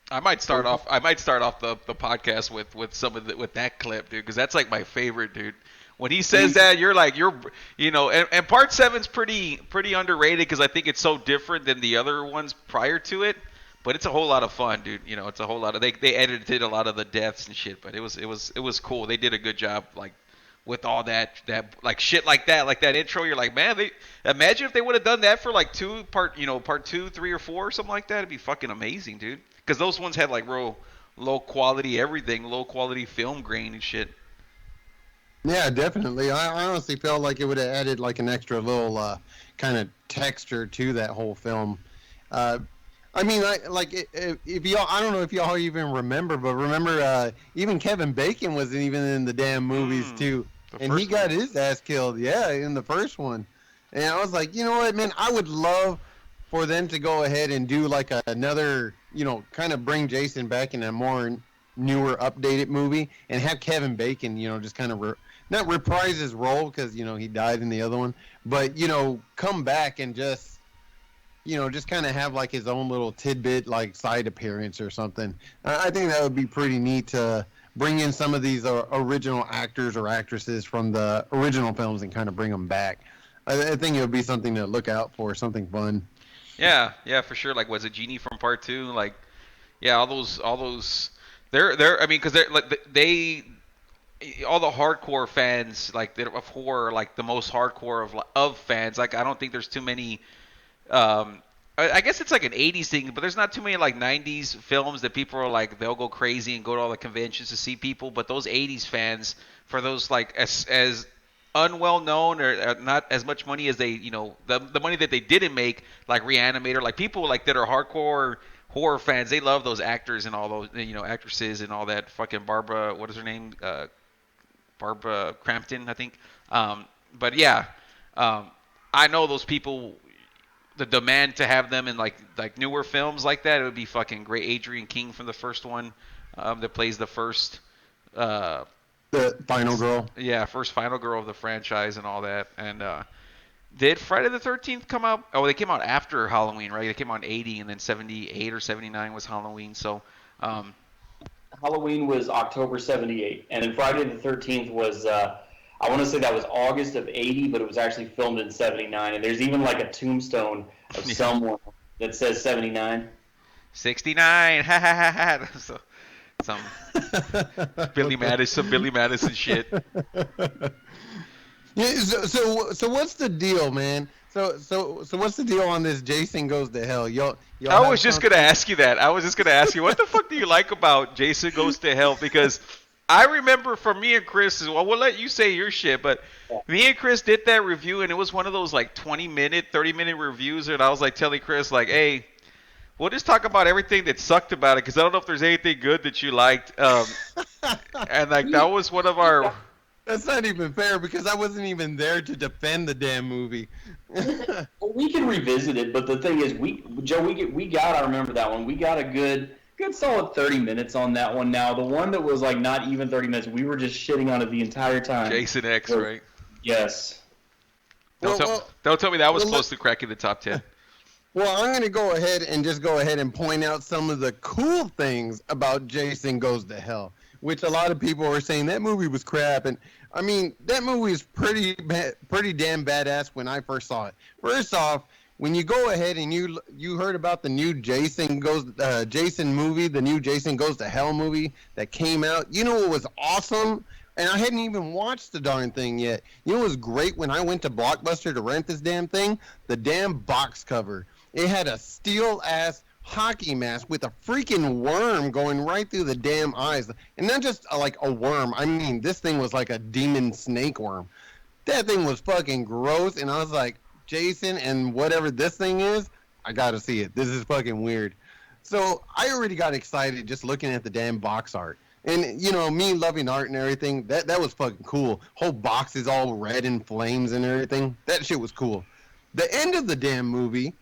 I might start off the podcast with that clip, dude, because that's like my favorite, dude. When he says that, and part 7's pretty underrated because I think it's so different than the other ones prior to it. But it's a whole lot of fun, dude. You know, it's a whole lot of they edited a lot of the deaths and shit, but it was cool. They did a good job, like with all that like shit like that intro. You're like, man, imagine if they would have done that for like part 2, 3, or 4 or something like that. It'd be fucking amazing, dude. Because those ones had like real low quality everything, low quality film grain and shit. Yeah, definitely. I honestly felt like it would have added like an extra little kind of texture to that whole film. I mean, if y'all, I don't know if y'all even remember, but remember, even Kevin Bacon wasn't even in the damn movies too, and he got his ass killed. Yeah, in the first one, and I was like, you know what, man, I would love for them to go ahead and do like another, kind of bring Jason back in a more newer, updated movie, and have Kevin Bacon, just kind of not reprise his role because he died in the other one, but come back and just kind of have like his own little tidbit, like side appearance or something. I think that would be pretty neat to bring in some of these original actors or actresses from the original films and kind of bring them back. I think it would be something to look out for, something fun. Yeah, for sure. Like, was it Genie from part 2? Like, yeah, all those. They're. I mean, because they're like all the hardcore fans like of horror, like the most hardcore of fans. Like, I don't think there's too many. I guess it's like an 80s thing, but there's not too many like 90s films that people are like, they'll go crazy and go to all the conventions to see people. But those 80s fans, for those like as unwell known or not as much money as they, the money that they didn't make, like Reanimator, like people like that are hardcore horror fans, they love those actors and all those, actresses and all that. Fucking Barbara, what is her name? Barbara Crampton, I think. But yeah, I know those people. The demand to have them in like newer films like that, it would be fucking great. Adrienne King from the first one, that plays the first, the final girl. Yeah, first final girl of the franchise and all that. And did Friday the 13th come out? Oh, they came out after Halloween, right? They came out in 80, and then 78 or 79 was Halloween. So Halloween was October 78, and then Friday the 13th was. I want to say that was August of 80, but it was actually filmed in 79. And there's even like a tombstone of someone that says 79. 69. Ha ha ha ha. So, some Billy Madison shit. Yeah. So what's the deal, man? So what's the deal on this Jason Goes to Hell? I was just gonna ask you that. I was just gonna ask you, what the fuck do you like about Jason Goes to Hell? Because I remember from me and Chris, well, we'll let you say your shit, but me and Chris did that review, and it was one of those like 20-minute, 30-minute reviews, and I was like telling Chris, like, hey, we'll just talk about everything that sucked about it, because I don't know if there's anything good that you liked. And like that was one of our... That's not even fair, because I wasn't even there to defend the damn movie. Well, we can revisit it, but the thing is, we got, I remember that one, we got a good solid 30 minutes on that one. Now, the one that was like not even 30 minutes, we were just shitting on it the entire time. Jason X, right? Yes. Don't tell me that was close to cracking the top 10. Well, I'm going to go ahead and point out some of the cool things about Jason Goes to Hell, which a lot of people were saying that movie was crap. And I mean, that movie is pretty damn badass when I first saw it. First off, when you go ahead and you heard about the new Jason movie, the new Jason Goes to Hell movie that came out, you know what was awesome And I hadn't even watched the darn thing yet. You know what was great when I went to Blockbuster to rent this damn thing? The damn box cover. It had a steel-ass hockey mask with a freaking worm going right through the damn eyes. And not just like a worm. I mean, this thing was like a demon snake worm. That thing was fucking gross. And I was like, Jason and whatever this thing is, I gotta see it. This is fucking weird. So I already got excited just looking at the damn box art. And, you know, me loving art and everything, that was fucking cool. Whole box is all red in flames and everything. That shit was cool. The end of the damn movie,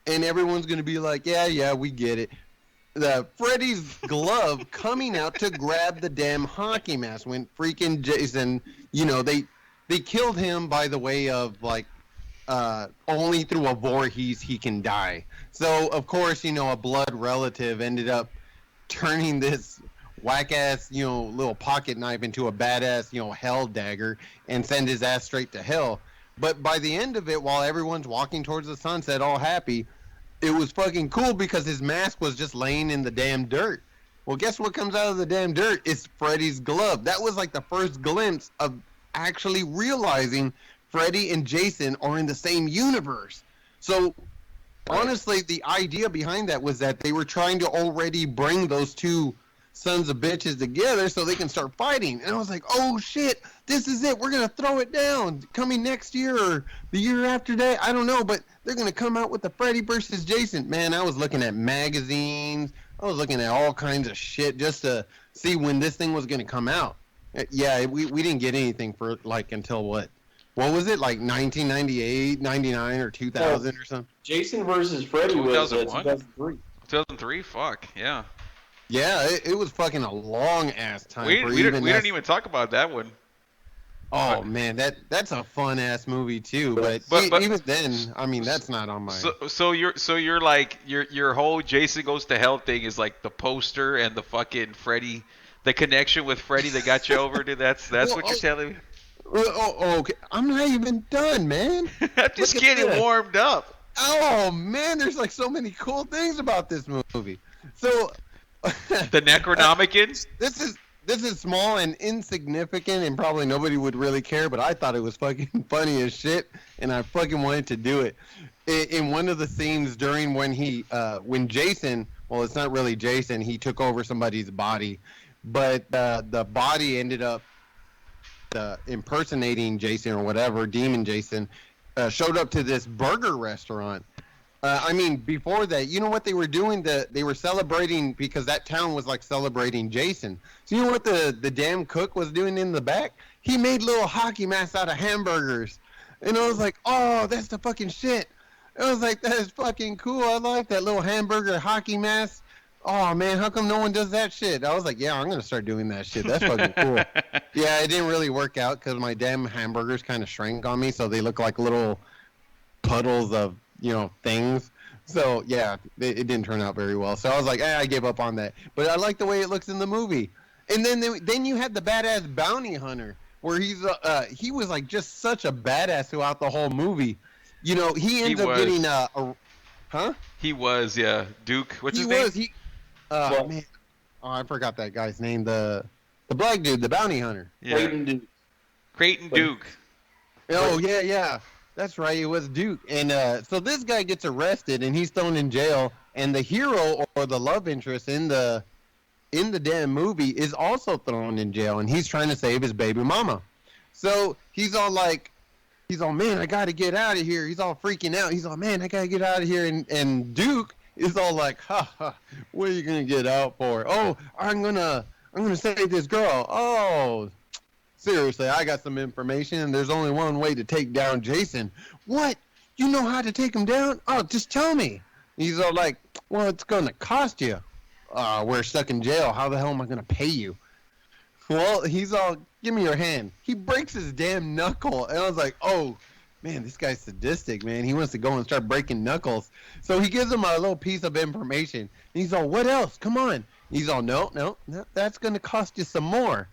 and everyone's going to be like, yeah, we get it. The Freddy's glove coming out to grab the damn hockey mask when freaking Jason, you know, they killed him by the way of, like, only through a Voorhees he can die. So, of course, you know, a blood relative ended up turning this whack-ass, you know, little pocket knife into a badass, you know, hell dagger and send his ass straight to hell. But by the end of it, while everyone's walking towards the sunset all happy, it was fucking cool because his mask was just laying in the damn dirt. Well, guess what comes out of the damn dirt? It's Freddy's glove. That was like the first glimpse of actually realizing Freddy and Jason are in the same universe. So, honestly, the idea behind that was that they were trying to already bring those two sons of bitches together so they can start fighting. And I was like, oh shit, this is it. We're going to throw it down. Coming next year or the year after that, I don't know, but they're going to come out with the Freddy versus Jason. Man, I was looking at magazines. I was looking at all kinds of shit just to see when this thing was going to come out. Yeah, we didn't get anything for like until what was it, like 1998, 99, or 2000 or something? Jason versus Freddy was 2003. 2003? Fuck, yeah. Yeah, it was fucking a long-ass time. We didn't even talk about that one. Oh, man, that's a fun-ass movie, too. But even then, I mean, that's not on my... So you're like, your whole Jason Goes to Hell thing is like the poster and the fucking Freddy, the connection with Freddy that got you over to that's well, what you're telling me? Oh, okay. I'm not even done, man. I'm just getting warmed up. Oh, man, there's like so many cool things about this movie. So... The Necronomicon? This is small and insignificant, and probably nobody would really care, but I thought it was fucking funny as shit, and I fucking wanted to do it. In one of the scenes during when Jason, well, it's not really Jason, he took over somebody's body, but the body ended up impersonating Jason or whatever, Demon Jason, showed up to this burger restaurant. I mean, before that, you know what they were doing? They were celebrating because that town was like celebrating Jason. So you know what the damn cook was doing in the back? He made little hockey masks out of hamburgers. And I was like, oh, that's the fucking shit. I was like, that is fucking cool. I like that little hamburger hockey mask. Oh, man, how come no one does that shit? I was like, yeah, I'm going to start doing that shit. That's fucking cool. Yeah, it didn't really work out because my damn hamburgers kind of shrank on me, so they look like little puddles of, you know, things. So yeah, it didn't turn out very well. So I was like, I gave up on that. But I like the way it looks in the movie. And then you had the badass bounty hunter, where he was like just such a badass throughout the whole movie. You know, he ends up getting huh? He was, yeah, Duke. What's his name? Man, I forgot that guy's name. The black dude, the bounty hunter. Yeah. Creighton Duke. Oh yeah. That's right, it was Duke. And so this guy gets arrested and he's thrown in jail, and the hero or the love interest in the damn movie is also thrown in jail, and he's trying to save his baby mama. So he's all, man, I gotta get out of here. He's all freaking out. He's all, man, I gotta get out of here. And Duke is all like, ha, what are you gonna get out for? Oh, I'm gonna save this girl. Oh, seriously, I got some information, and there's only one way to take down Jason. What? You know how to take him down? Oh, just tell me. He's all like, well, it's going to cost you. We're stuck in jail. How the hell am I going to pay you? Well, he's all, give me your hand. He breaks his damn knuckle. And I was like, oh, man, this guy's sadistic, man. He wants to go and start breaking knuckles. So he gives him a little piece of information. And he's all, what else? Come on. He's all, no, that's going to cost you some more.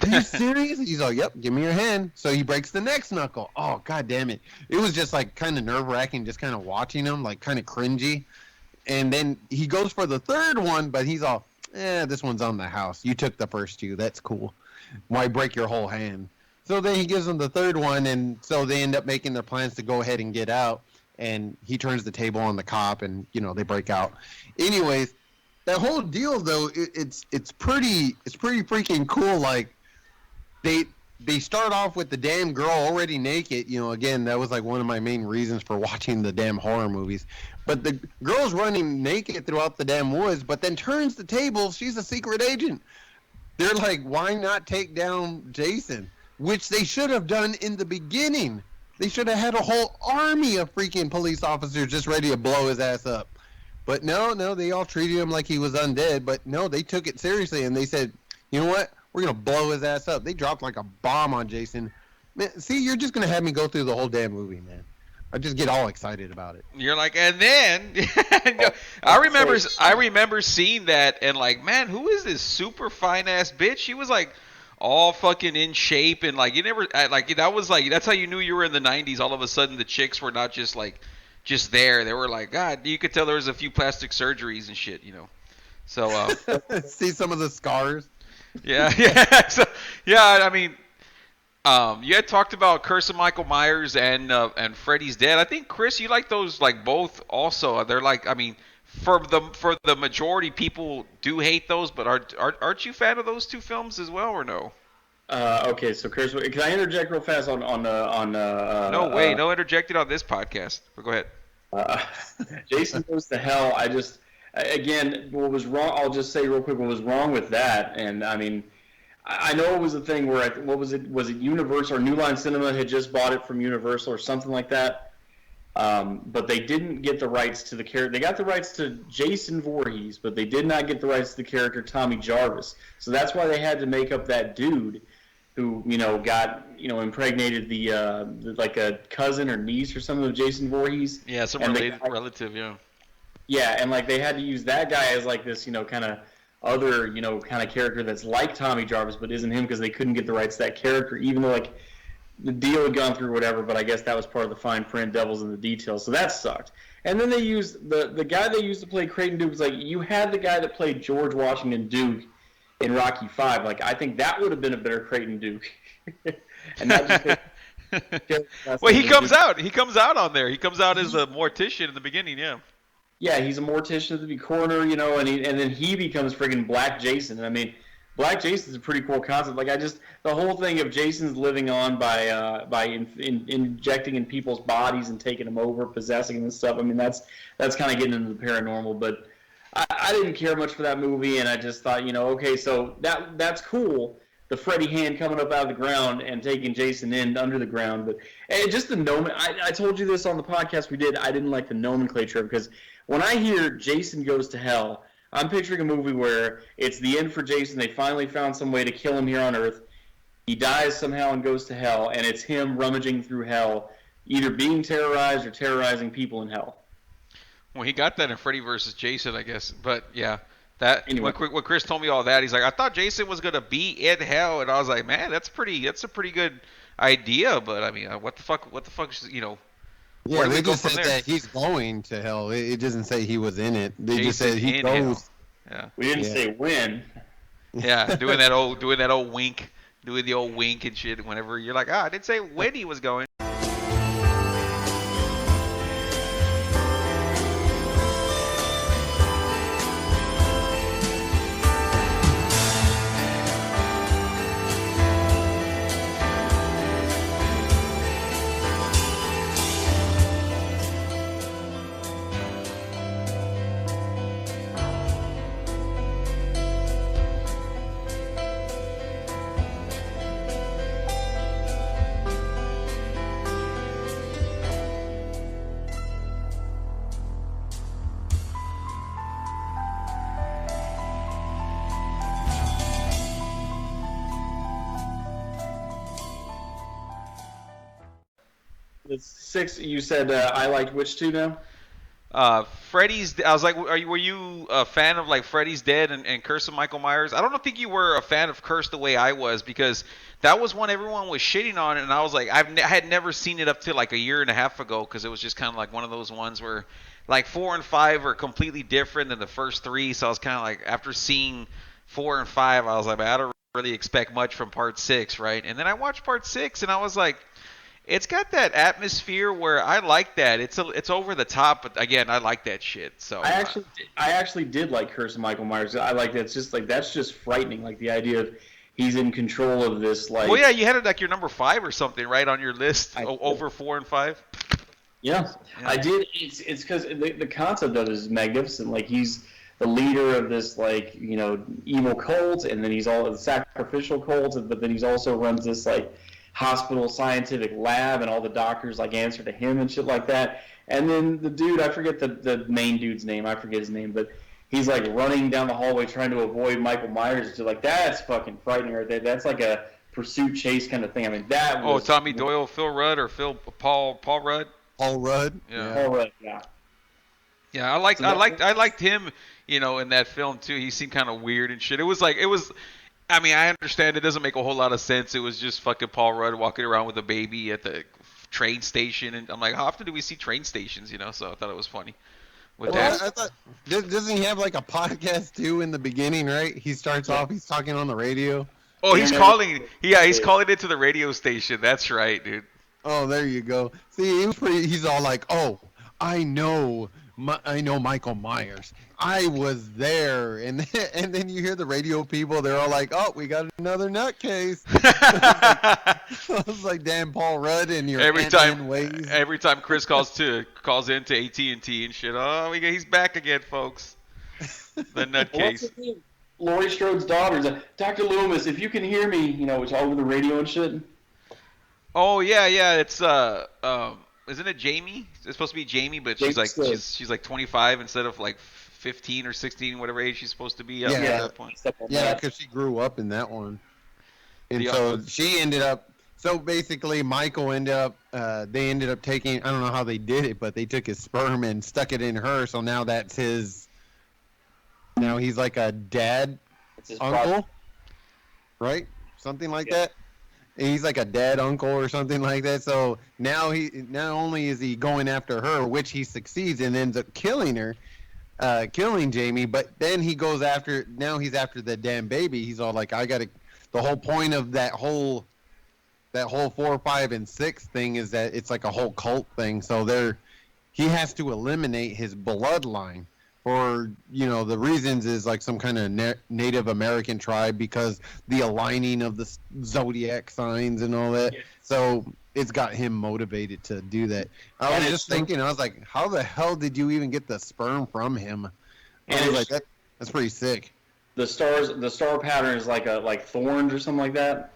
Are you serious? He's all, yep, give me your hand. So he breaks the next knuckle. Oh, god damn it. It was just like kind of nerve-wracking just kind of watching him, like kind of cringy. And then he goes for the third one, but he's all, this one's on the house. You took the first two. That's cool. Why break your whole hand? So then he gives them the third one, and so they end up making their plans to go ahead and get out. And he turns the table on the cop, and they break out. Anyways, that whole deal though, it's pretty freaking cool. Like they start off with the damn girl already naked. Again, that was like one of my main reasons for watching the damn horror movies. But the girl's running naked throughout the damn woods, but then turns the table. She's a secret agent. They're like, why not take down Jason? Which they should have done in the beginning. They should have had a whole army of freaking police officers just ready to blow his ass up. But no, they all treated him like he was undead. But no, they took it seriously, and they said, you know what? We're going to blow his ass up. They dropped like a bomb on Jason. Man, see, you're just going to have me go through the whole damn movie, man. I just get all excited about it. You're like, and then I remember seeing that and like, man, who is this super fine ass bitch? She was like all fucking in shape and like you never like that was like that's how you knew you were in the 90s. All of a sudden the chicks were not just like just there. They were like, God, you could tell there was a few plastic surgeries and shit, So see some of the scars. Yeah. So, yeah, I mean, you had talked about Curse of Michael Myers and Freddy's Dead. I think Chris, you like those like both also. They're like, I mean, for the majority, people do hate those, but aren't you a fan of those two films as well, or no? Okay, so Chris, can I interject real fast on No way, no interjecting on this podcast. But go ahead. Jason Goes to Hell. Again, what was wrong? I'll just say real quick what was wrong with that. And I mean, I know it was a thing where what was it? Was it Universal or New Line Cinema had just bought it from Universal or something like that? But they didn't get the rights to the character. They got the rights to Jason Voorhees, but they did not get the rights to the character Tommy Jarvis. So that's why they had to make up that dude who got impregnated the like a cousin or niece or something of Jason Voorhees. Yeah, some relative. Yeah. Yeah, and like they had to use that guy as like this, kind of other, kind of character that's like Tommy Jarvis but isn't him because they couldn't get the rights to that character, even though like the deal had gone through whatever. But I guess that was part of the fine print, devil's in the details. So that sucked. And then they used the guy they used to play Creighton Duke was like you had the guy that played George Washington Duke in Rocky V. Like I think that would have been a better Creighton Duke. And not just well, he comes out. He comes out on there. He comes out as a mortician in the beginning. Yeah. Yeah, he's a mortician at the corner, and then he becomes friggin' Black Jason. And I mean, Black Jason's a pretty cool concept. Like the whole thing of Jason's living on by injecting in people's bodies and taking them over, possessing them and stuff. I mean, that's kind of getting into the paranormal. But I didn't care much for that movie, and I just thought, okay, so that's cool. The Freddy hand coming up out of the ground and taking Jason in under the ground. But just the I told you this on the podcast we did. I didn't like the nomenclature because when I hear Jason Goes to Hell, I'm picturing a movie where it's the end for Jason. They finally found some way to kill him here on Earth. He dies somehow and goes to hell, and it's him rummaging through hell, either being terrorized or terrorizing people in hell. Well, he got that in Freddy vs. Jason, I guess. But yeah, that anyway. When Chris told me all that, he's like, I thought Jason was gonna be in hell, and I was like, man, that's a pretty good idea. But I mean, what the fuck, Yeah, they just said that he's going to hell. It doesn't say he was in it. They just said he goes. Yeah. We didn't say when. Yeah, doing that old wink, doing the old wink and shit. Whenever you're like, I didn't say when he was going. The 6, you said I liked which two now? Freddy's. I was like, were you a fan of like Freddy's Dead and Curse of Michael Myers? I don't think you were a fan of Curse the way I was because that was one everyone was shitting on, and I was like, I had never seen it up to like a year and a half ago because it was just kind of like one of those ones where like 4 and 5 are completely different than the first 3. So I was kind of like, after seeing 4 and 5, I was like, I don't really expect much from part 6, right? And then I watched part 6 and I was like, it's got that atmosphere where I like that. It's over the top, but again, I like that shit. So I actually did like Curse of Michael Myers. I like that. It's just like that's just frightening. Like the idea of he's in control of this. Like, well, yeah, you had it like your number 5 or something, right, on your list over 4 and 5. Yeah, I did. It's because the concept of it is magnificent. Like he's the leader of this like evil cult, and then he's all the sacrificial cult, but then he's also runs this like hospital scientific lab, and all the doctors like answer to him and shit like that. And then the dude, I forget the main dude's name. I forget his name, but he's like running down the hallway trying to avoid Michael Myers. So like that's fucking frightening right there. That's like a pursuit chase kind of thing. I mean that was Tommy Doyle, Phil Rudd, or Paul Rudd. Paul Rudd. Yeah. Paul Rudd. Yeah. Yeah, I liked him, in that film too. He seemed kind of weird and shit. I mean, I understand it doesn't make a whole lot of sense. It was just fucking Paul Rudd walking around with a baby at the train station, and I'm like, how often do we see train stations? So I thought it was funny. With that, I thought, doesn't he have like a podcast too in the beginning? Right? He starts off, he's talking on the radio. Oh, he's calling into the radio station. That's right, dude. Oh, there you go. See, he's all like, "Oh, I know Michael Myers. I was there." And then you hear the radio people. They're all like, "Oh, we got another nutcase." I was like, "Damn, Paul Rudd and your every ways." Every time Chris calls into AT&T and shit. Oh, he's back again, folks. The nutcase. Laurie Strode's daughter's Dr. Loomis. If you can hear me, it's all over the radio and shit. Oh yeah. It's isn't it Jamie? It's supposed to be Jamie, but she's like 25 instead of like 15 or 16, whatever age she's supposed to be. At that point. Yeah, because she grew up in that one, and so she ended up. So basically, Michael ended up. They ended up taking. I don't know how they did it, but they took his sperm and stuck it in her. So now that's his. Now he's like a dad, uncle, right? Something like that. He's like a dad uncle or something like that. So now he not only is he going after her, which he succeeds and ends up killing her, killing Jamie, but then he goes after. Now he's after the damn baby. He's all like, I gotta. The whole point of that whole 4, 5, and 6 thing is that it's like a whole cult thing. So he has to eliminate his bloodline. For the reasons is like some kind of Native American tribe because the aligning of the zodiac signs and all that. Yeah. So it's got him motivated to do that. I was just thinking, I was like, how the hell did you even get the sperm from him? I was like, that's pretty sick. The star pattern is like thorns or something like that.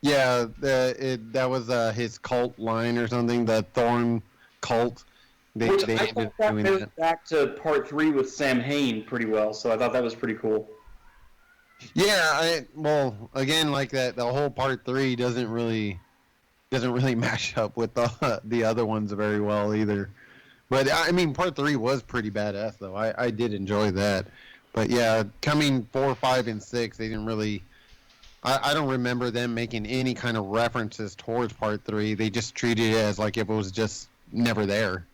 Yeah, that was his cult line or something. The Thorn cult. Which I thought that goes back to part 3 with Sam Hain pretty well, so I thought that was pretty cool. Yeah, well, again, like that, the whole part 3 doesn't really match up with the other ones very well either. But I mean, part 3 was pretty badass though. I did enjoy that. But yeah, coming 4, 5, and 6, they didn't really. I don't remember them making any kind of references towards part 3. They just treated it as like if it was just never there.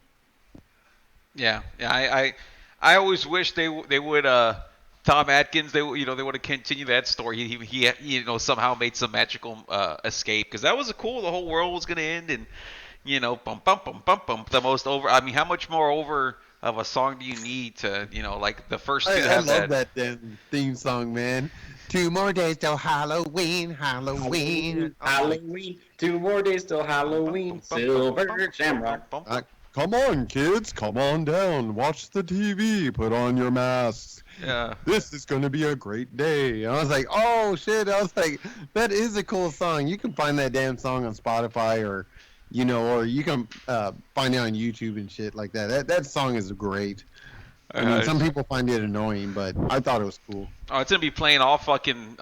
Yeah. I always wish they would Tom Atkins they would have continued that story. He somehow made some magical escape because that was cool. The whole world was gonna end and bum bum bum bum bum. The most over. I mean, how much more over of a song do you need to like the first two? I love that damn theme song, man. 2 more days till Halloween. 2 more days till Halloween. Silver Shamrock. Come on, kids. Come on down. Watch the TV. Put on your masks. Yeah. This is going to be a great day. And I was like, oh, shit. I was like, that is a cool song. You can find that damn song on Spotify or you can find it on YouTube and shit like that. That song is great. I mean, some people find it annoying, but I thought it was cool. Oh, it's gonna be playing all fucking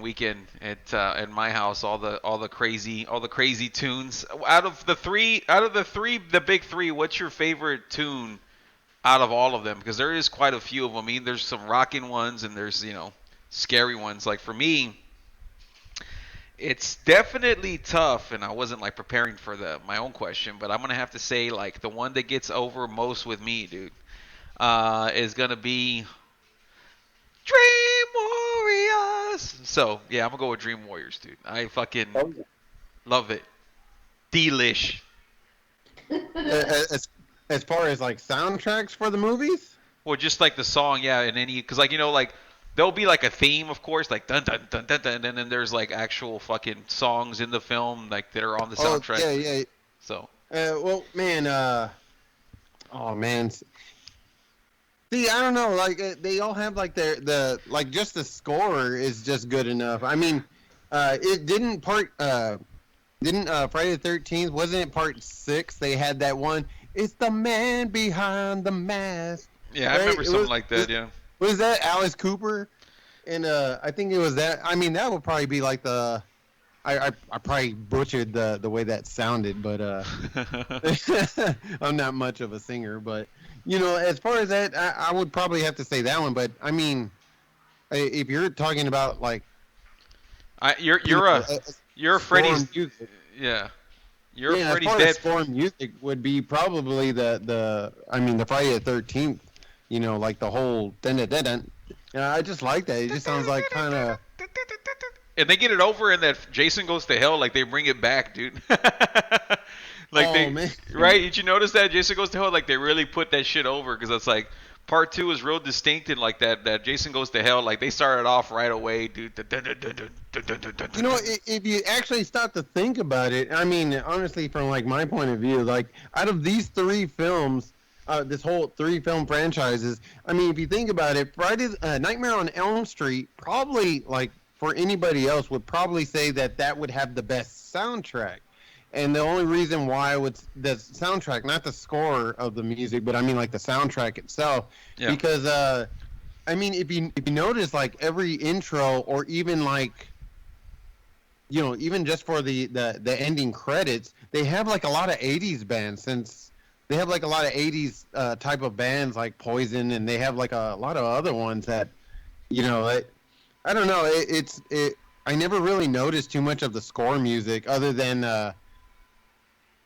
weekend at my house. All the crazy tunes. Out of the three, the big 3. What's your favorite tune out of all of them? Because there is quite a few of them. I mean, there's some rocking ones and there's scary ones. Like for me, it's definitely tough, and I wasn't like preparing for my own question, but I'm gonna have to say like the one that gets over most with me, dude. Is gonna be Dream this. So yeah, I'm gonna go with Dream Warriors, dude. I fucking Oh, love it. Delish. As far as like soundtracks for the movies. Well, just like the song, yeah, and any because like like there'll be like a theme, of course, like dun dun dun dun dun, and then there's like actual fucking songs in the film like that are on the soundtrack. Oh yeah. So. Well, man. Oh man. See, I don't know. Like they all have like the like just the score is just good enough. I mean, it didn't Friday the 13th, wasn't it part 6? They had that one. It's the man behind the mask. Yeah, right? I remember something like that. Yeah. Was that Alice Cooper? And I think it was that. I mean, that would probably be like the. I probably butchered the way that sounded, but I'm not much of a singer. But as far as that, I would probably have to say that one. But I mean, if you're talking about like, you're a Freddy's. Yeah. You're a Freddy's as far dead. as score music would be probably the Friday the 13th. Like the whole dun dun dun dun. I just like that. It just sounds like kind of. And they get it over in that Jason Goes to Hell, like they bring it back, dude. Like man. Right? Did you notice that Jason Goes to Hell? Like they really put that shit over because it's like part 2 is real distinct and like that Jason Goes to Hell. Like they started off right away, dude. If you actually stop to think about it, I mean, honestly, from like my point of view, like out of these 3 films. This whole 3 film franchises. I mean, if you think about it, Nightmare on Elm Street probably like for anybody else would probably say that would have the best soundtrack. And the only reason why the soundtrack, not the score of the music, but I mean like the soundtrack itself, because I mean if you notice like every intro or even like even just for the ending credits, they have like a lot of 80s bands since. They have like a lot of 80s type of bands like Poison, and they have like a lot of other ones that, I don't know. I never really noticed too much of the score music other than,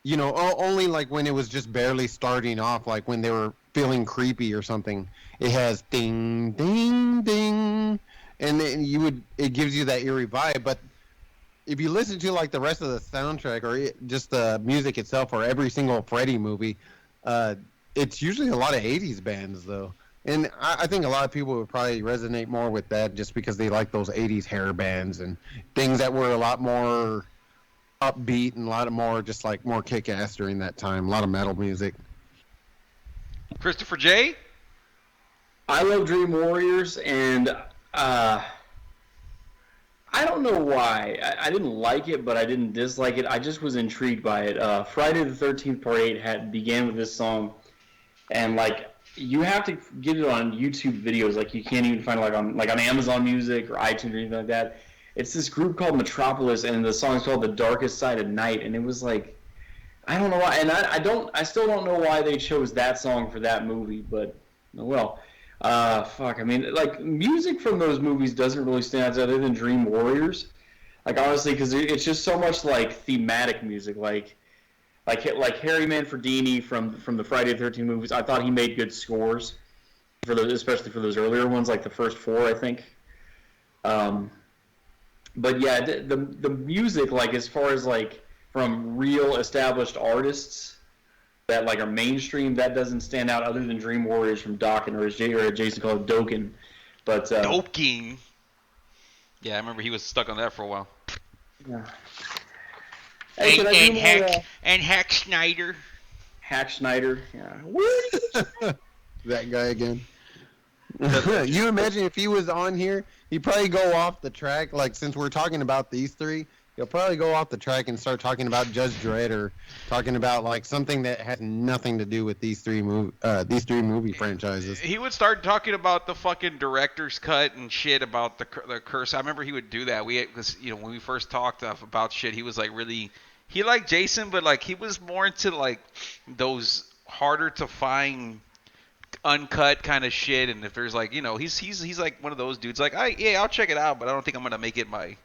only like when it was just barely starting off, like when they were feeling creepy or something. It has ding, ding, ding, and then it gives you that eerie vibe. But if you listen to like the rest of the soundtrack or just the music itself or every single Freddy movie, it's usually a lot of 80s bands though. And I think a lot of people would probably resonate more with that just because they like those 80s hair bands and things that were a lot more upbeat and a lot of more just like more kick-ass during that time. A lot of metal music. Christopher J? I love Dream Warriors, and I don't know why. I didn't like it, but I didn't dislike it. I just was intrigued by it. Friday the 13th Part 8 began with this song, and like you have to get it on YouTube videos. Like you can't even find it on Amazon Music or iTunes or anything like that. It's this group called Metropolis, and the song's called "The Darkest Side of Night," and it was like I don't know why, and I still don't know why they chose that song for that movie, but well. Fuck. I mean, like music from those movies doesn't really stand out other than Dream Warriors. Like honestly, because it's just so much like thematic music, like Harry Manfredini from the Friday the 13th movies. I thought he made good scores for those, especially for those earlier ones, like the first 4, I think. But yeah, the music, like as far as like from real established artists that like are mainstream, that doesn't stand out other than Dream Warriors from Dokken, or as Jason called it, Dokken. But Dokken. Yeah, I remember he was stuck on that for a while. Yeah. Hey, and Hack Schneider. Hack Schneider, yeah. That guy again. You imagine if he was on here, he'd probably go off the track. Like since we're talking about these 3. He'll probably go off the track and start talking about Judge Dredd or talking about like something that has nothing to do with these three movie franchises. He would start talking about the fucking director's cut and shit about the curse. I remember he would do that. Because when we first talked about shit, he was like he liked Jason, but like he was more into like those harder to find uncut kind of shit. And if there's like he's like one of those dudes like I'll check it out, but I don't think I'm gonna make it my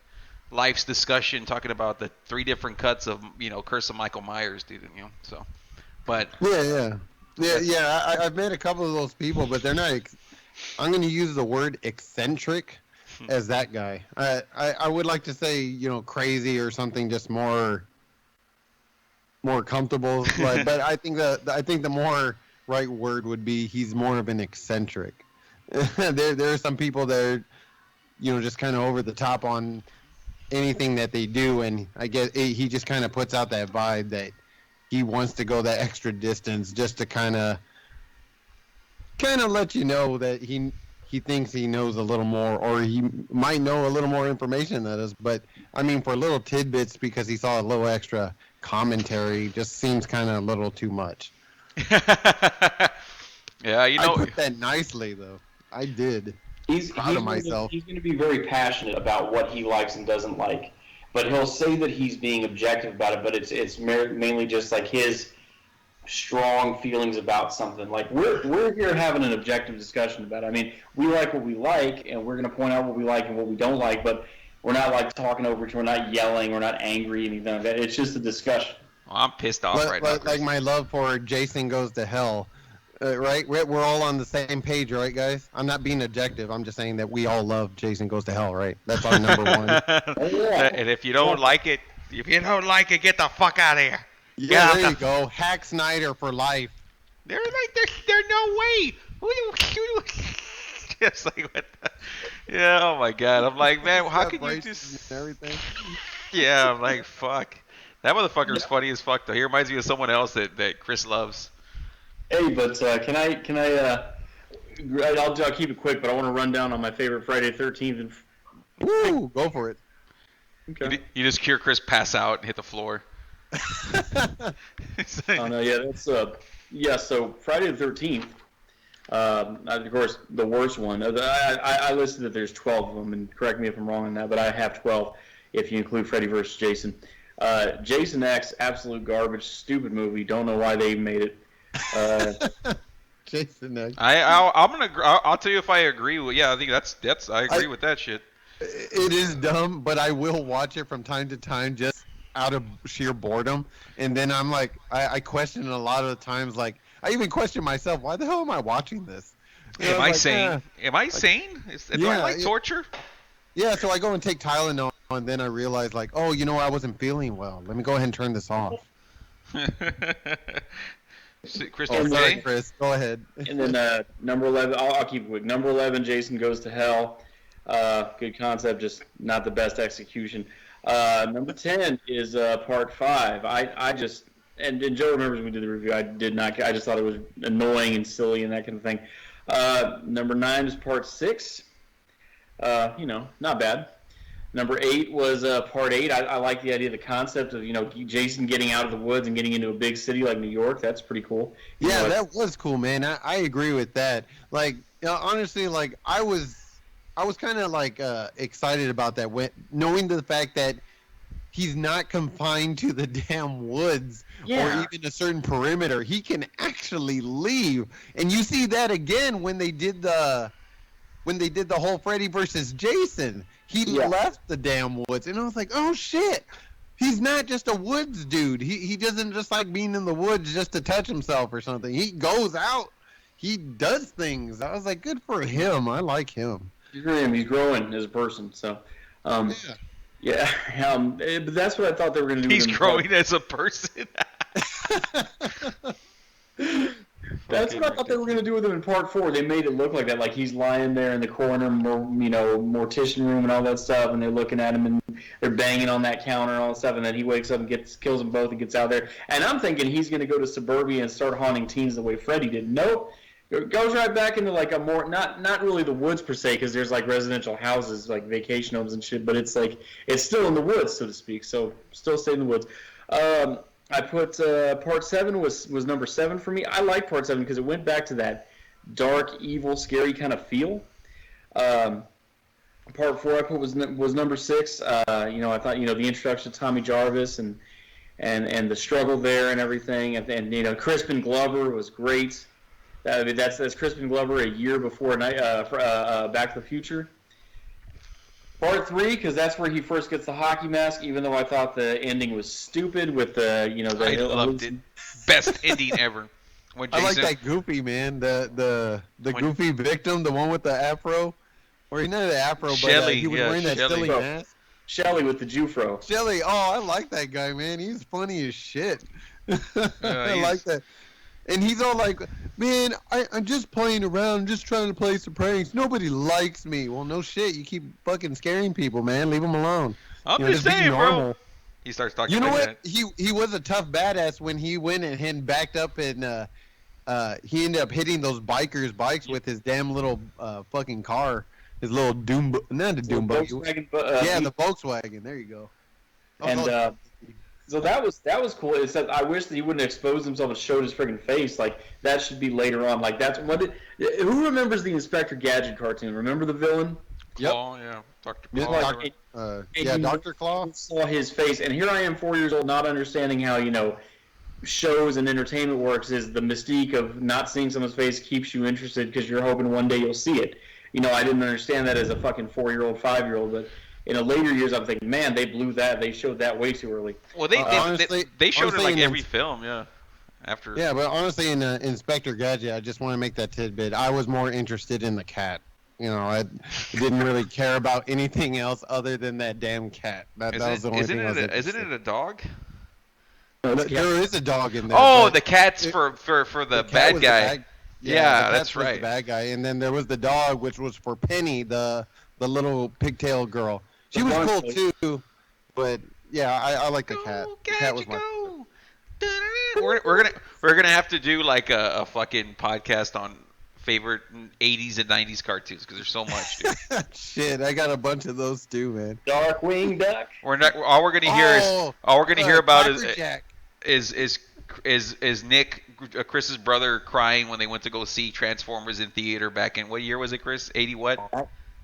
life's discussion talking about the 3 different cuts of Curse of Michael Myers, dude. So, but yeah. I've met a couple of those people, but they're not. I'm going to use the word eccentric. as that guy. I would like to say crazy or something, just more comfortable. But I think the more right word would be he's more of an eccentric. There are some people that are just kind of over the top on anything that they do, and I guess he just kind of puts out that vibe that he wants to go that extra distance just to kind of let you know that he thinks he knows a little more, or he might know a little more information than us. But I mean, for little tidbits, because he saw a little extra commentary, just seems kind of a little too much. Yeah, I put that nicely though. I did. He's proud of myself. He's going to be very passionate about what he likes and doesn't like, but he'll say that he's being objective about it. But it's mainly just like his strong feelings about something. Like we're here having an objective discussion about it. I mean, we like what we like, and we're going to point out what we like and what we don't like. But we're not like talking over each other. We're not yelling. We're not angry. Anything like that. It's just a discussion. Well, I'm pissed off right now, Chris. Like my love for Jason Goes to Hell. Right? We're all on the same page, right, guys? I'm not being objective. I'm just saying that we all love Jason Goes to Hell, right? That's our number one. And if you don't like it, get the fuck out of here. Yeah, there you go. Hack Snyder for life. They're no way. Just like what the... Yeah, oh my god. I'm like, man, how can you just... Everything. Yeah, I'm like, fuck. That motherfucker's funny as fuck, though. He reminds me of someone else that Chris loves. Hey, but can I? I'll keep it quick, but I want to run down on my favorite Friday the 13th. Woo! Go for it. Okay. You just hear Chris pass out and hit the floor. Oh no, yeah, that's So Friday the 13th. Of course, the worst one. I listed that there's 12 of them, and correct me if I'm wrong on that, but I have 12 if you include Freddy versus Jason. Jason X, absolute garbage, stupid movie. Don't know why they made it. Jason X. I'll tell you if I agree with. Yeah, I think that's I agree with that shit. It is dumb, but I will watch it from time to time just out of sheer boredom. And then I'm like, I question it a lot of the times. Like, I even question myself, why the hell am I watching this? Am I sane? Am I sane? Do I like torture? Yeah, so I go and take Tylenol, and then I realize, like, oh, I wasn't feeling well. Let me go ahead and turn this off. Chris, sorry, Chris. Go ahead. And then number 11, I'll keep it quick. Number 11, Jason Goes to Hell. Good concept, just not the best execution. Number 10 is part 5. I just, and Joe remembers when we did the review, I just thought it was annoying and silly and that kind of thing. Number 9 is part 6. Not bad. Number 8 was part 8. I like the idea, the concept of Jason getting out of the woods and getting into a big city like New York. That's pretty cool. That was cool, man. I agree with that. Like, honestly, like I was kind of like excited about that, knowing the fact that he's not confined to the damn woods or even a certain perimeter. He can actually leave, and you see that again when they did the whole Freddy versus Jason. He left the damn woods, and I was like, oh shit, he's not just a woods dude. He doesn't just like being in the woods just to touch himself or something. He goes out, he does things. I was like, good for him. I like him. He's growing as a person. So, but that's what I thought they were going to do. He's growing as a person. That's what I thought they were going to do with him in part 4. They made it look like that, like he's lying there in the corner, mortician room and all that stuff, and they're looking at him and they're banging on that counter and all that stuff, and then he wakes up and kills them both and gets out there. And I'm thinking he's going to go to suburbia and start haunting teens the way Freddy did. Nope. It goes right back into like a more, not really the woods per se, because there's like residential houses, like vacation homes and shit, but it's like, it's still in the woods, so to speak, so still stay in the woods. I put part 7 was number 7 for me. I like part 7 because it went back to that dark, evil, scary kind of feel. Part 4 I put was number 6. I thought the introduction to Tommy Jarvis and the struggle there and everything, and Crispin Glover was great. That's Crispin Glover a year before Back to the Future. Part 3, because that's where he first gets the hockey mask, even though I thought the ending was stupid with the, I loved it. Best ending ever. I like that Goofy, man. The Goofy victim, the one with the afro. Or he's not the afro, but Shelly, he was yeah, wearing that Shelly. silly mask. Shelly with the Jufro. Shelly, oh, I like that guy, man. He's funny as shit. I like that. And he's all like, man, I'm just playing around, just trying to play some pranks. Nobody likes me. Well, no shit. You keep fucking scaring people, man. Leave them alone. I'm You know, just be saying, normal. bro. He starts talking You know like what? that. He was a tough badass when he went and backed up and he ended up hitting those bikers' bikes with his damn little fucking car. His little not the doom buggy. Yeah, the Volkswagen. There you go. And so that was cool. It said, I wish that he wouldn't expose himself and showed his freaking face. Like that should be later on. Like that's what. Who remembers the Inspector Gadget cartoon? Remember the villain? Yep. Claw, yeah. Dr. Yeah, Claw. Dr. Claw. Saw his face, and here I am, 4 years old, not understanding how shows and entertainment works. Is the mystique of not seeing someone's face keeps you interested because you're hoping one day you'll see it. I didn't understand that as a fucking 4-year-old, 5-year-old, but in the later years, I'm thinking, man, they blew that. They showed that way too early. Well, they showed it like every film, yeah. After. Yeah, but honestly, in Inspector Gadget, I just want to make that tidbit. I was more interested in the cat. I didn't really care about anything else other than that damn cat. That was the only thing I was interested Isn't it a dog? There is a dog in there. Oh, the cat's for the bad guy. Yeah, that's right. The bad guy, and then there was the dog, which was for Penny, the little pigtail girl. She was cool too, but yeah, I like the cat. The cat was my. We're gonna have to do like a fucking podcast on favorite 80s and 90s cartoons because there's so much, dude. Shit, I got a bunch of those too, man. Darkwing Duck. All we're gonna hear about is Nick, Chris's brother, crying when they went to go see Transformers in theater back in what year was it, Chris? 80 what?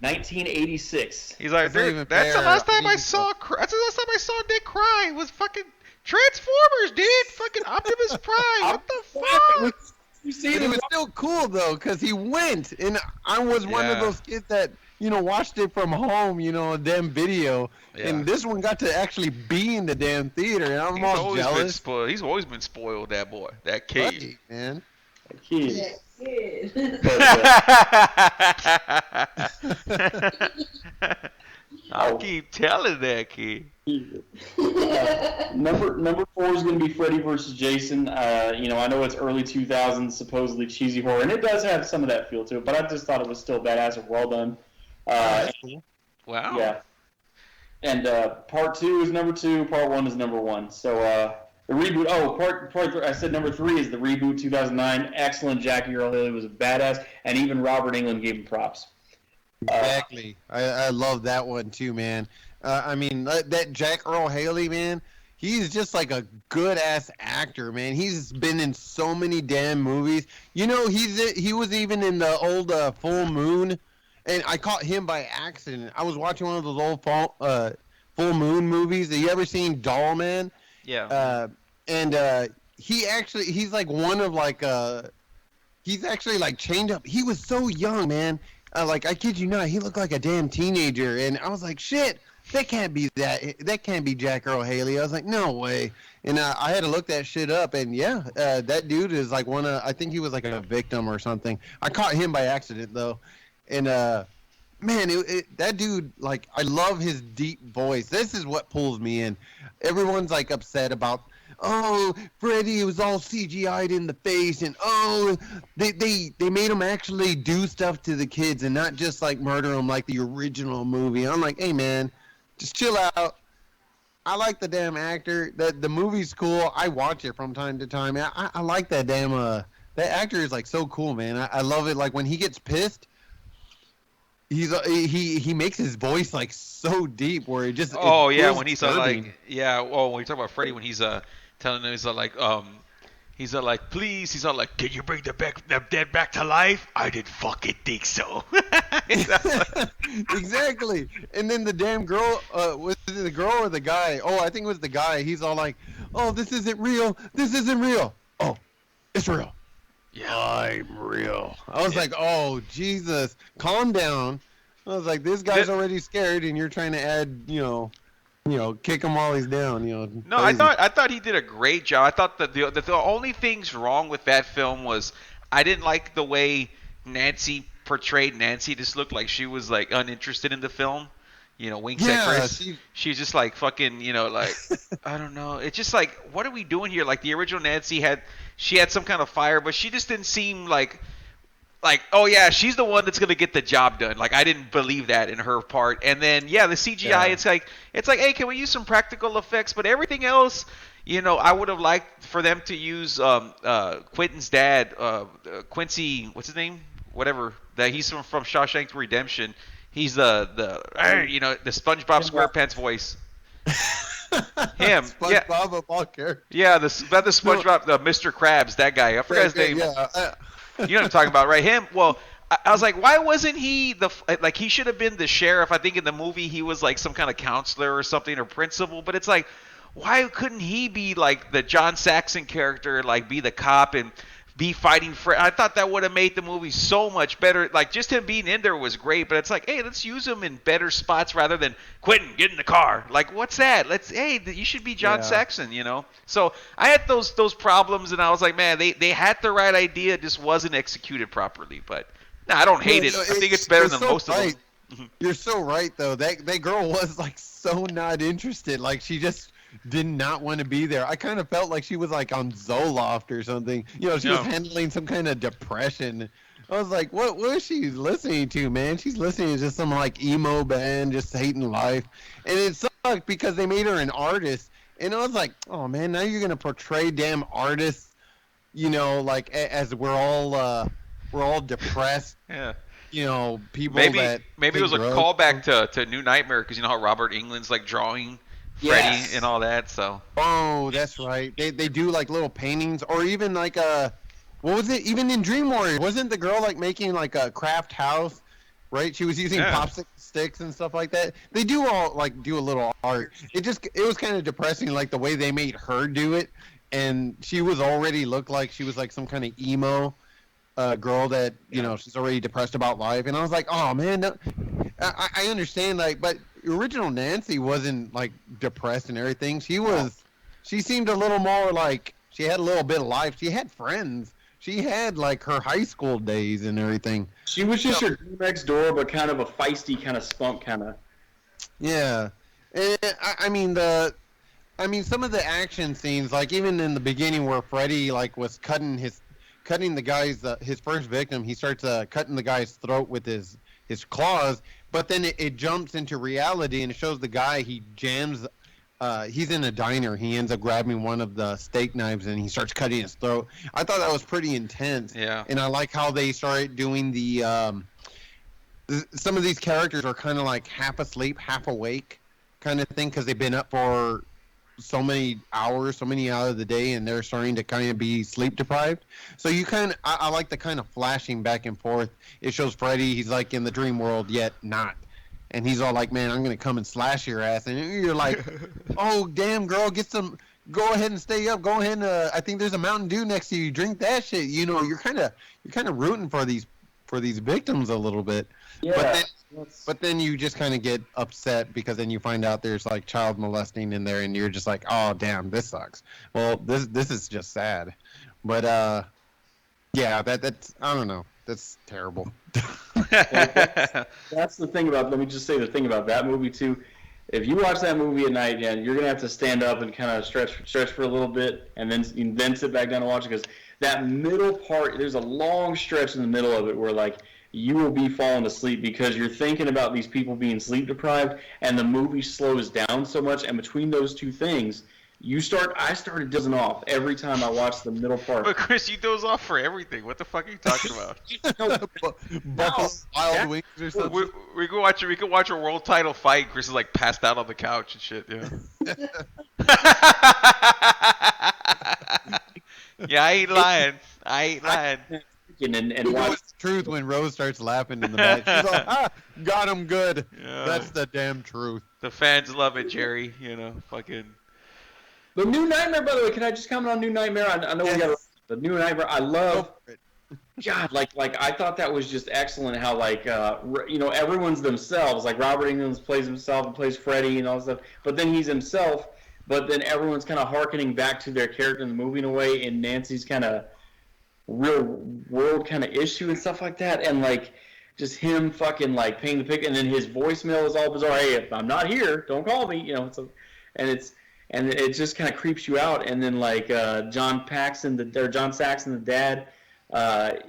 1986. He's like, dude, that's the last time I saw Nick cry was fucking Transformers, dude. Fucking Optimus Prime. What the fuck? You see, it was still cool though, cause he went, and I was one of those kids that watched it from home, a damn video, and this one got to actually be in the damn theater, and I'm all jealous. He's always been spoiled, that boy, that kid, right, man. That kid. I'll keep telling that kid. Number 4 is going to be Freddy versus Jason. I know it's early 2000s, supposedly cheesy horror, and it does have some of that feel to it, but I just thought it was still badass and well done. Cool. Wow. Yeah. And part 2 is number 2, part 1 is number 1. So the reboot. Oh, part 3, I said number 3 is the reboot 2009. Excellent. Jackie Earle Haley was a badass, and even Robert Englund gave him props. Exactly. I love that one too, man. I mean, that Jack Earle Haley, man, he's just like a good-ass actor, man. He's been in so many damn movies. He was even in the old Full Moon, and I caught him by accident. I was watching one of those old Full Moon movies. Have you ever seen Doll Man? Yeah. He's like one of like he's actually like changed up. He was so young, man. I kid you not, he looked like a damn teenager, and I was like, shit, that can't be Jack Earle Haley. I was like, no way. And I had to look that shit up, and yeah, that dude is like I think he was like a victim or something. I caught him by accident though, and man, that dude, like, I love his deep voice. This is what pulls me in. Everyone's like upset about, oh, Freddy was all CGI'd in the face, and oh, they made him actually do stuff to the kids and not just like murder them like the original movie. I'm like, hey man, just chill out. I like the damn actor. The movie's cool. I watch it from time to time. I like that damn that actor is like so cool, man. I love it. Like when he gets pissed, he makes his voice like so deep where it just when he's when you talk about Freddy when he's telling him he's like please, he's all like, can you bring the dead back to life? I didn't fucking think so. Exactly. And then the damn girl, was it the girl or the guy? Oh, I think it was the guy. He's all like, oh, this isn't real. This isn't real. Oh, it's real. Yeah, I'm real. I was like, oh, Jesus, calm down. I was like, this guy's already scared, and you're trying to add, kick him while he's down. No, I thought he did a great job. I thought that the only things wrong with that film was I didn't like the way Nancy portrayed Nancy just looked like she was like uninterested in the film. You know, winks Yeah, at Chris. She's just like fucking, you know, like I don't know. It's just like, what are we doing here? Like the original Nancy had some kind of fire, but she just didn't seem like oh yeah, she's the one that's gonna get the job done. Like I didn't believe that in her part. And then yeah, the CGI, it's like hey, can we use some practical effects? But everything else, you know, I would have liked for them to use Quentin's dad, Quincy, what's his name? Whatever. That he's from Shawshank Redemption. He's the SpongeBob SquarePants voice. Him. SpongeBob of all characters. Yeah, the SpongeBob, the Mr. Krabs, that guy. I forgot his name. Yeah. You know what I'm talking about, right? Him. Well, I was like, why wasn't he he should have been the sheriff? I think in the movie he was like some kind of counselor or something or principal. But it's like, why couldn't he be like the John Saxon character, like be the cop and be fighting for? I thought that would have made the movie so much better. Like just him being in there was great, but it's like, hey, let's use him in better spots rather than Quentin, get in the car. Like what's that? You should be John Saxon, you know. So I had those problems, and I was like, man, they had the right idea, just wasn't executed properly. But no, I don't hate it. I think it's better than most of them. You're so right though. That girl was like so not interested. Like she just did not want to be there. I kind of felt like she was like on Zoloft or something. You know, she was handling some kind of depression. I was like, what is she listening to, man? She's listening to just some like emo band, just hating life. And it sucked because they made her an artist. And I was like, oh man, now you're going to portray damn artists, you know, like as we're all depressed. Yeah. You know, people maybe that it was a callback to New Nightmare, because you know how Robert Englund's like drawing Freddy and all that, so. Oh, that's right. They do like little paintings, or even like what was it? Even in Dream Warrior, wasn't the girl like making like a craft house, right? She was using popsicle sticks and stuff like that. They do all like do a little art. It was kind of depressing, like the way they made her do it, and she was already looked like she was like some kind of emo girl that you know she's already depressed about life, and I was like, oh man, no, I understand, like, but original Nancy wasn't like depressed and everything. She seemed a little more like she had a little bit of life. She had friends. She had like her high school days and everything. She was just your next door, but kind of a feisty kind of spunk kind of. Yeah, and I mean some of the action scenes, like even in the beginning where Freddy like was cutting the guy's his first victim, he starts cutting the guy's throat with his claws. But then it jumps into reality, and it shows the guy, he jams, he's in a diner. He ends up grabbing one of the steak knives, and he starts cutting his throat. I thought that was pretty intense. Yeah. And I like how they started doing some of these characters are kind of like half asleep, half awake kind of thing, because they've been up for so many hours of the day, and they're starting to kind of be sleep deprived. So I like the kind of flashing back and forth. It shows Freddy, he's like in the dream world yet not, and he's all like, man, I'm gonna come and slash your ass, and you're like, oh damn girl, go ahead and stay up, go ahead and I think there's a Mountain Dew next to you, drink that shit. You know, you're kind of rooting for these victims a little bit. Yeah. But then you just kind of get upset because then you find out there's like child molesting in there, and you're just like, oh damn, this sucks. Well, this is just sad. But yeah, that's I don't know. That's terrible. That's the thing about. Let me just say the thing about that movie too. If you watch that movie at night, yeah, you're gonna have to stand up and kind of stretch for a little bit, and then sit back down and watch it, because that middle part, there's a long stretch in the middle of it where like you will be falling asleep because you're thinking about these people being sleep deprived, and the movie slows down so much. And between those two things, I started dozing off every time I watched the middle part. But Chris, you doze off for everything. What the fuck are you talking about? Buffalo Wild Wings or something. We can watch a world title fight. Chris is like passed out on the couch and shit. Yeah. Yeah, I ain't lying. And watch the truth when Rose starts laughing in the back. She's like, got him good. Yeah. That's the damn truth. The fans love it, Jerry. You know, fucking. The New Nightmare, by the way, can I just comment on New Nightmare? I know we got the New Nightmare. I love. God, like I thought that was just excellent. How like everyone's themselves. Like Robert Englund plays himself and plays Freddy and all that stuff. But then he's himself. But then everyone's kind of hearkening back to their character in the movie in a way. And Nancy's kind of real world kind of issue and stuff like that. And like just him fucking like painting the picture, and then his voicemail is all bizarre. Hey, if I'm not here, don't call me. You know, and it just kind of creeps you out. And then like John Saxon, the dad,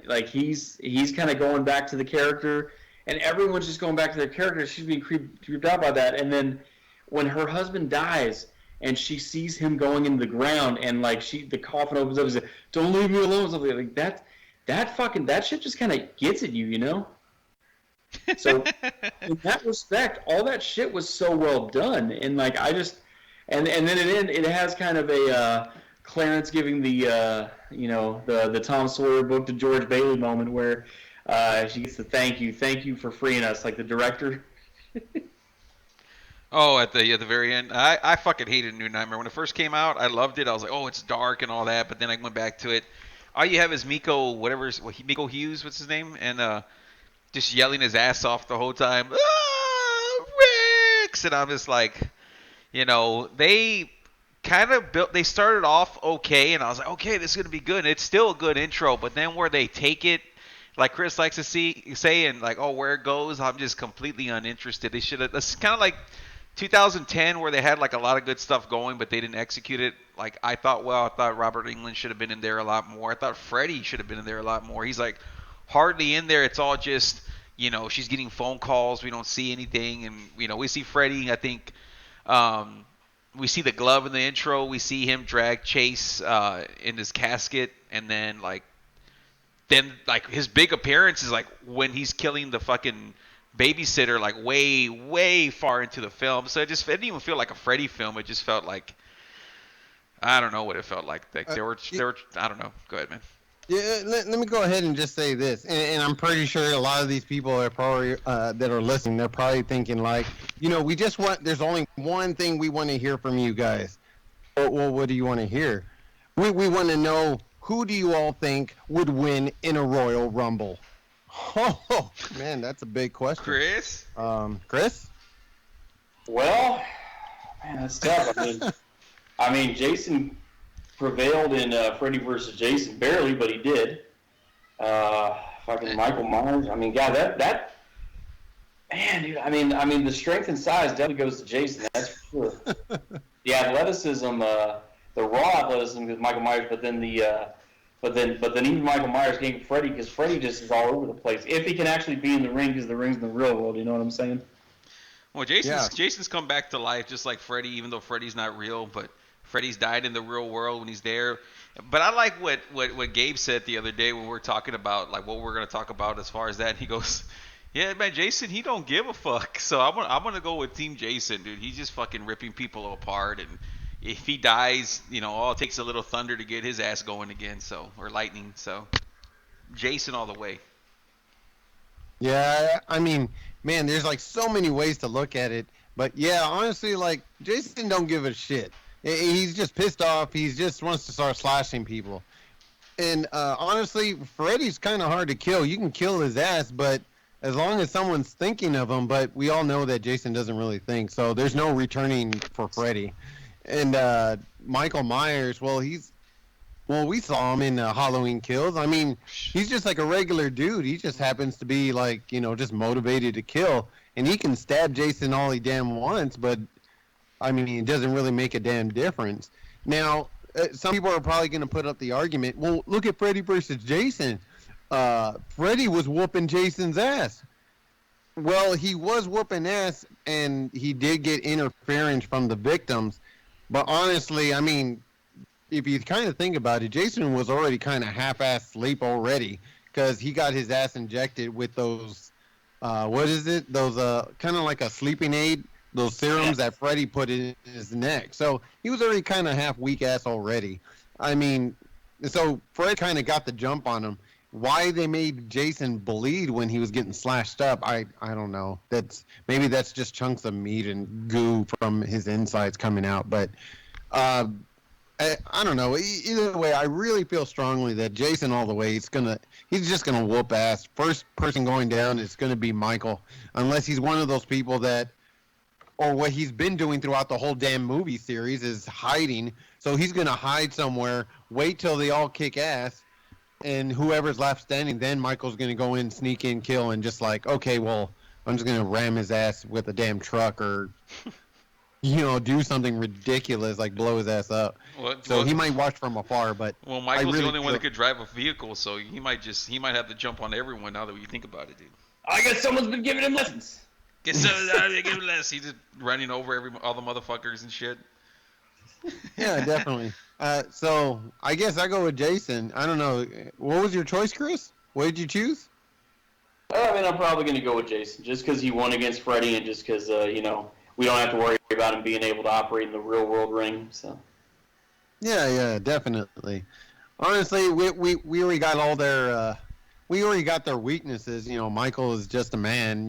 like he's kind of going back to the character, and everyone's just going back to their character. She's being creeped out by that. And then when her husband dies, and she sees him going into the ground, and like the coffin opens up and says, "Don't leave me alone," something like that. That shit just kind of gets at you, you know? So in that respect, all that shit was so well done. And like and then it has kind of a Clarence giving the the Tom Sawyer book to George Bailey moment where she gets the thank you for freeing us, like the director. Oh, at the very end, I fucking hated New Nightmare when it first came out. I loved it. I was like, oh, it's dark and all that. But then I went back to it. All you have is Miko Hughes, what's his name, and just yelling his ass off the whole time. Ah, Rex! And I'm just like, they kind of they started off okay, and I was like, okay, this is gonna be good. And it's still a good intro, but then where they take it, like Chris likes to say, and like, oh, where it goes, I'm just completely uninterested. They should have. It's kind of like 2010 where they had like a lot of good stuff going, but they didn't execute it. Like I thought Robert Englund should have been in there a lot more. I thought Freddy should have been in there a lot more. He's like hardly in there. It's all just, she's getting phone calls. We don't see anything, and we see Freddy. I think we see the glove in the intro. We see him drag Chase in his casket, and then his big appearance is like when he's killing the fucking babysitter, like way, way far into the film. So it didn't even feel like a Freddy film. It just felt like, I don't know what it felt like. Like they were, I don't know. Go ahead, man. Yeah, let me go ahead and just say this, and I'm pretty sure a lot of these people are probably that are listening, they're probably thinking like, there's only one thing we want to hear from you guys. Well, what do you want to hear? We want to know, who do you all think would win in a Royal Rumble? Oh, man, that's a big question. Chris? Chris? Well, man, that's tough. I mean, Jason prevailed in Freddy versus Jason barely, but he did. Fucking Michael Myers. I mean, God, that man, dude. I mean, the strength and size definitely goes to Jason. That's for sure. The athleticism, the raw athleticism with Michael Myers, but then even Michael Myers came Freddy, because Freddy just is all over the place. If he can actually be in the ring, because the ring's in the real world, you know what I'm saying? Well, Jason's come back to life just like Freddy, even though Freddy's not real, but Freddy's died in the real world when he's there. But I like what Gabe said the other day when we were talking about like what we're gonna talk about as far as that. He goes, "Yeah, man, Jason, he don't give a fuck." So I'm gonna go with Team Jason, dude. He's just fucking ripping people apart, and if he dies, all it takes a little thunder to get his ass going again. So, or lightning. So, Jason all the way. Yeah, I mean, man, there's like so many ways to look at it, but yeah, honestly, like Jason don't give a shit. He's just pissed off. He just wants to start slashing people. And honestly, Freddy's kind of hard to kill. You can kill his ass, but as long as someone's thinking of him, but we all know that Jason doesn't really think, so there's no returning for Freddy. And Michael Myers, we saw him in Halloween Kills. I mean, he's just like a regular dude. He just happens to be like, just motivated to kill. And he can stab Jason all he damn wants, but I mean, it doesn't really make a damn difference. Now, some people are probably going to put up the argument, well, look at Freddy versus Jason. Freddy was whooping Jason's ass. Well, he was whooping ass, and he did get interference from the victims. But honestly, I mean, if you kind of think about it, Jason was already kind of half-ass asleep already, because he got his ass injected with those, those kind of like a sleeping aid, those serums that Freddy put in his neck. So he was already kind of half weak ass already. I mean, so Fred kind of got the jump on him. Why they made Jason bleed when he was getting slashed up, I don't know. Maybe that's just chunks of meat and goo from his insides coming out. But I don't know. Either way, I really feel strongly that Jason all the way, he's just gonna whoop ass. First person going down is gonna be Michael, unless he's one of those people that, or what he's been doing throughout the whole damn movie series is hiding. So he's gonna hide somewhere, wait till they all kick ass, and whoever's left standing, then Michael's gonna go in, sneak in, kill, and just like, okay, well, I'm just gonna ram his ass with a damn truck or, do something ridiculous like blow his ass up. So he might watch from afar, but well, Michael's the only one that could drive a vehicle, so he might have to jump on everyone now that you think about it, dude. I guess someone's been giving him lessons. He's just running over all the motherfuckers and shit. Yeah, definitely. So I guess I go with Jason. I don't know. What was your choice, Chris? What did you choose? I'm probably going to go with Jason, just because he won against Freddy, and just because we don't have to worry about him being able to operate in the real world ring. So. Yeah, definitely. Honestly, we already got all their we already got their weaknesses. Michael is just a man.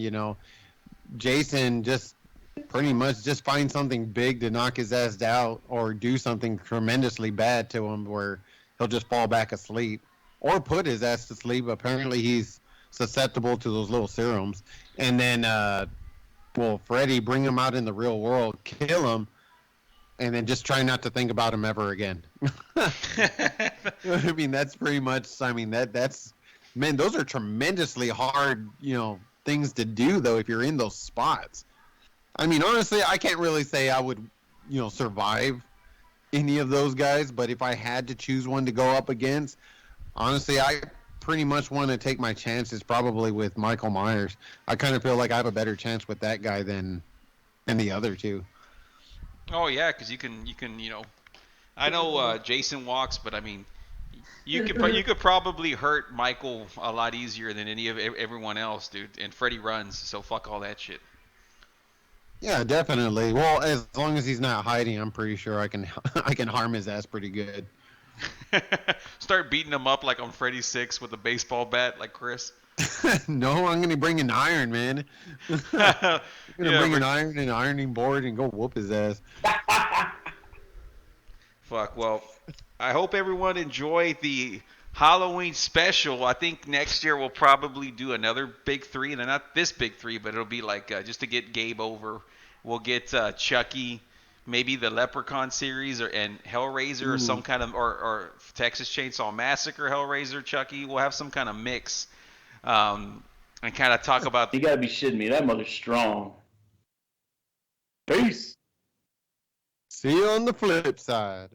Jason just pretty much just find something big to knock his ass out, or do something tremendously bad to him where he'll just fall back asleep, or put his ass to sleep. Apparently, he's susceptible to those little serums. And then, Freddy, bring him out in the real world, kill him, and then just try not to think about him ever again. I mean, that's pretty much. I mean, that's man. Those are tremendously hard, things to do though if you're in those spots. I mean, honestly, I can't really say I would, survive any of those guys. But if I had to choose one to go up against, honestly, I pretty much want to take my chances probably with Michael Myers. I kind of feel like I have a better chance with that guy than the other two. Oh yeah, because you can I know Jason walks, but I mean, you could probably hurt Michael a lot easier than any of everyone else, dude. And Freddy runs, so fuck all that shit. Yeah, definitely. Well, as long as he's not hiding, I'm pretty sure I can harm his ass pretty good. Start beating him up like on Freddy 6 with a baseball bat, like Chris. No, I'm gonna bring an iron, man. I'm gonna bring an iron and an ironing board and go whoop his ass. Fuck. Well, I hope everyone enjoyed the Halloween special. I think next year we'll probably do another big three, and not this big three, but it'll be like just to get Gabe over. We'll get Chucky, maybe the Leprechaun series, and Hellraiser, or some kind of or Texas Chainsaw Massacre, Hellraiser, Chucky. We'll have some kind of mix, and kind of talk about. You gotta be shitting me. That mother's strong. Peace. See you on the flip side.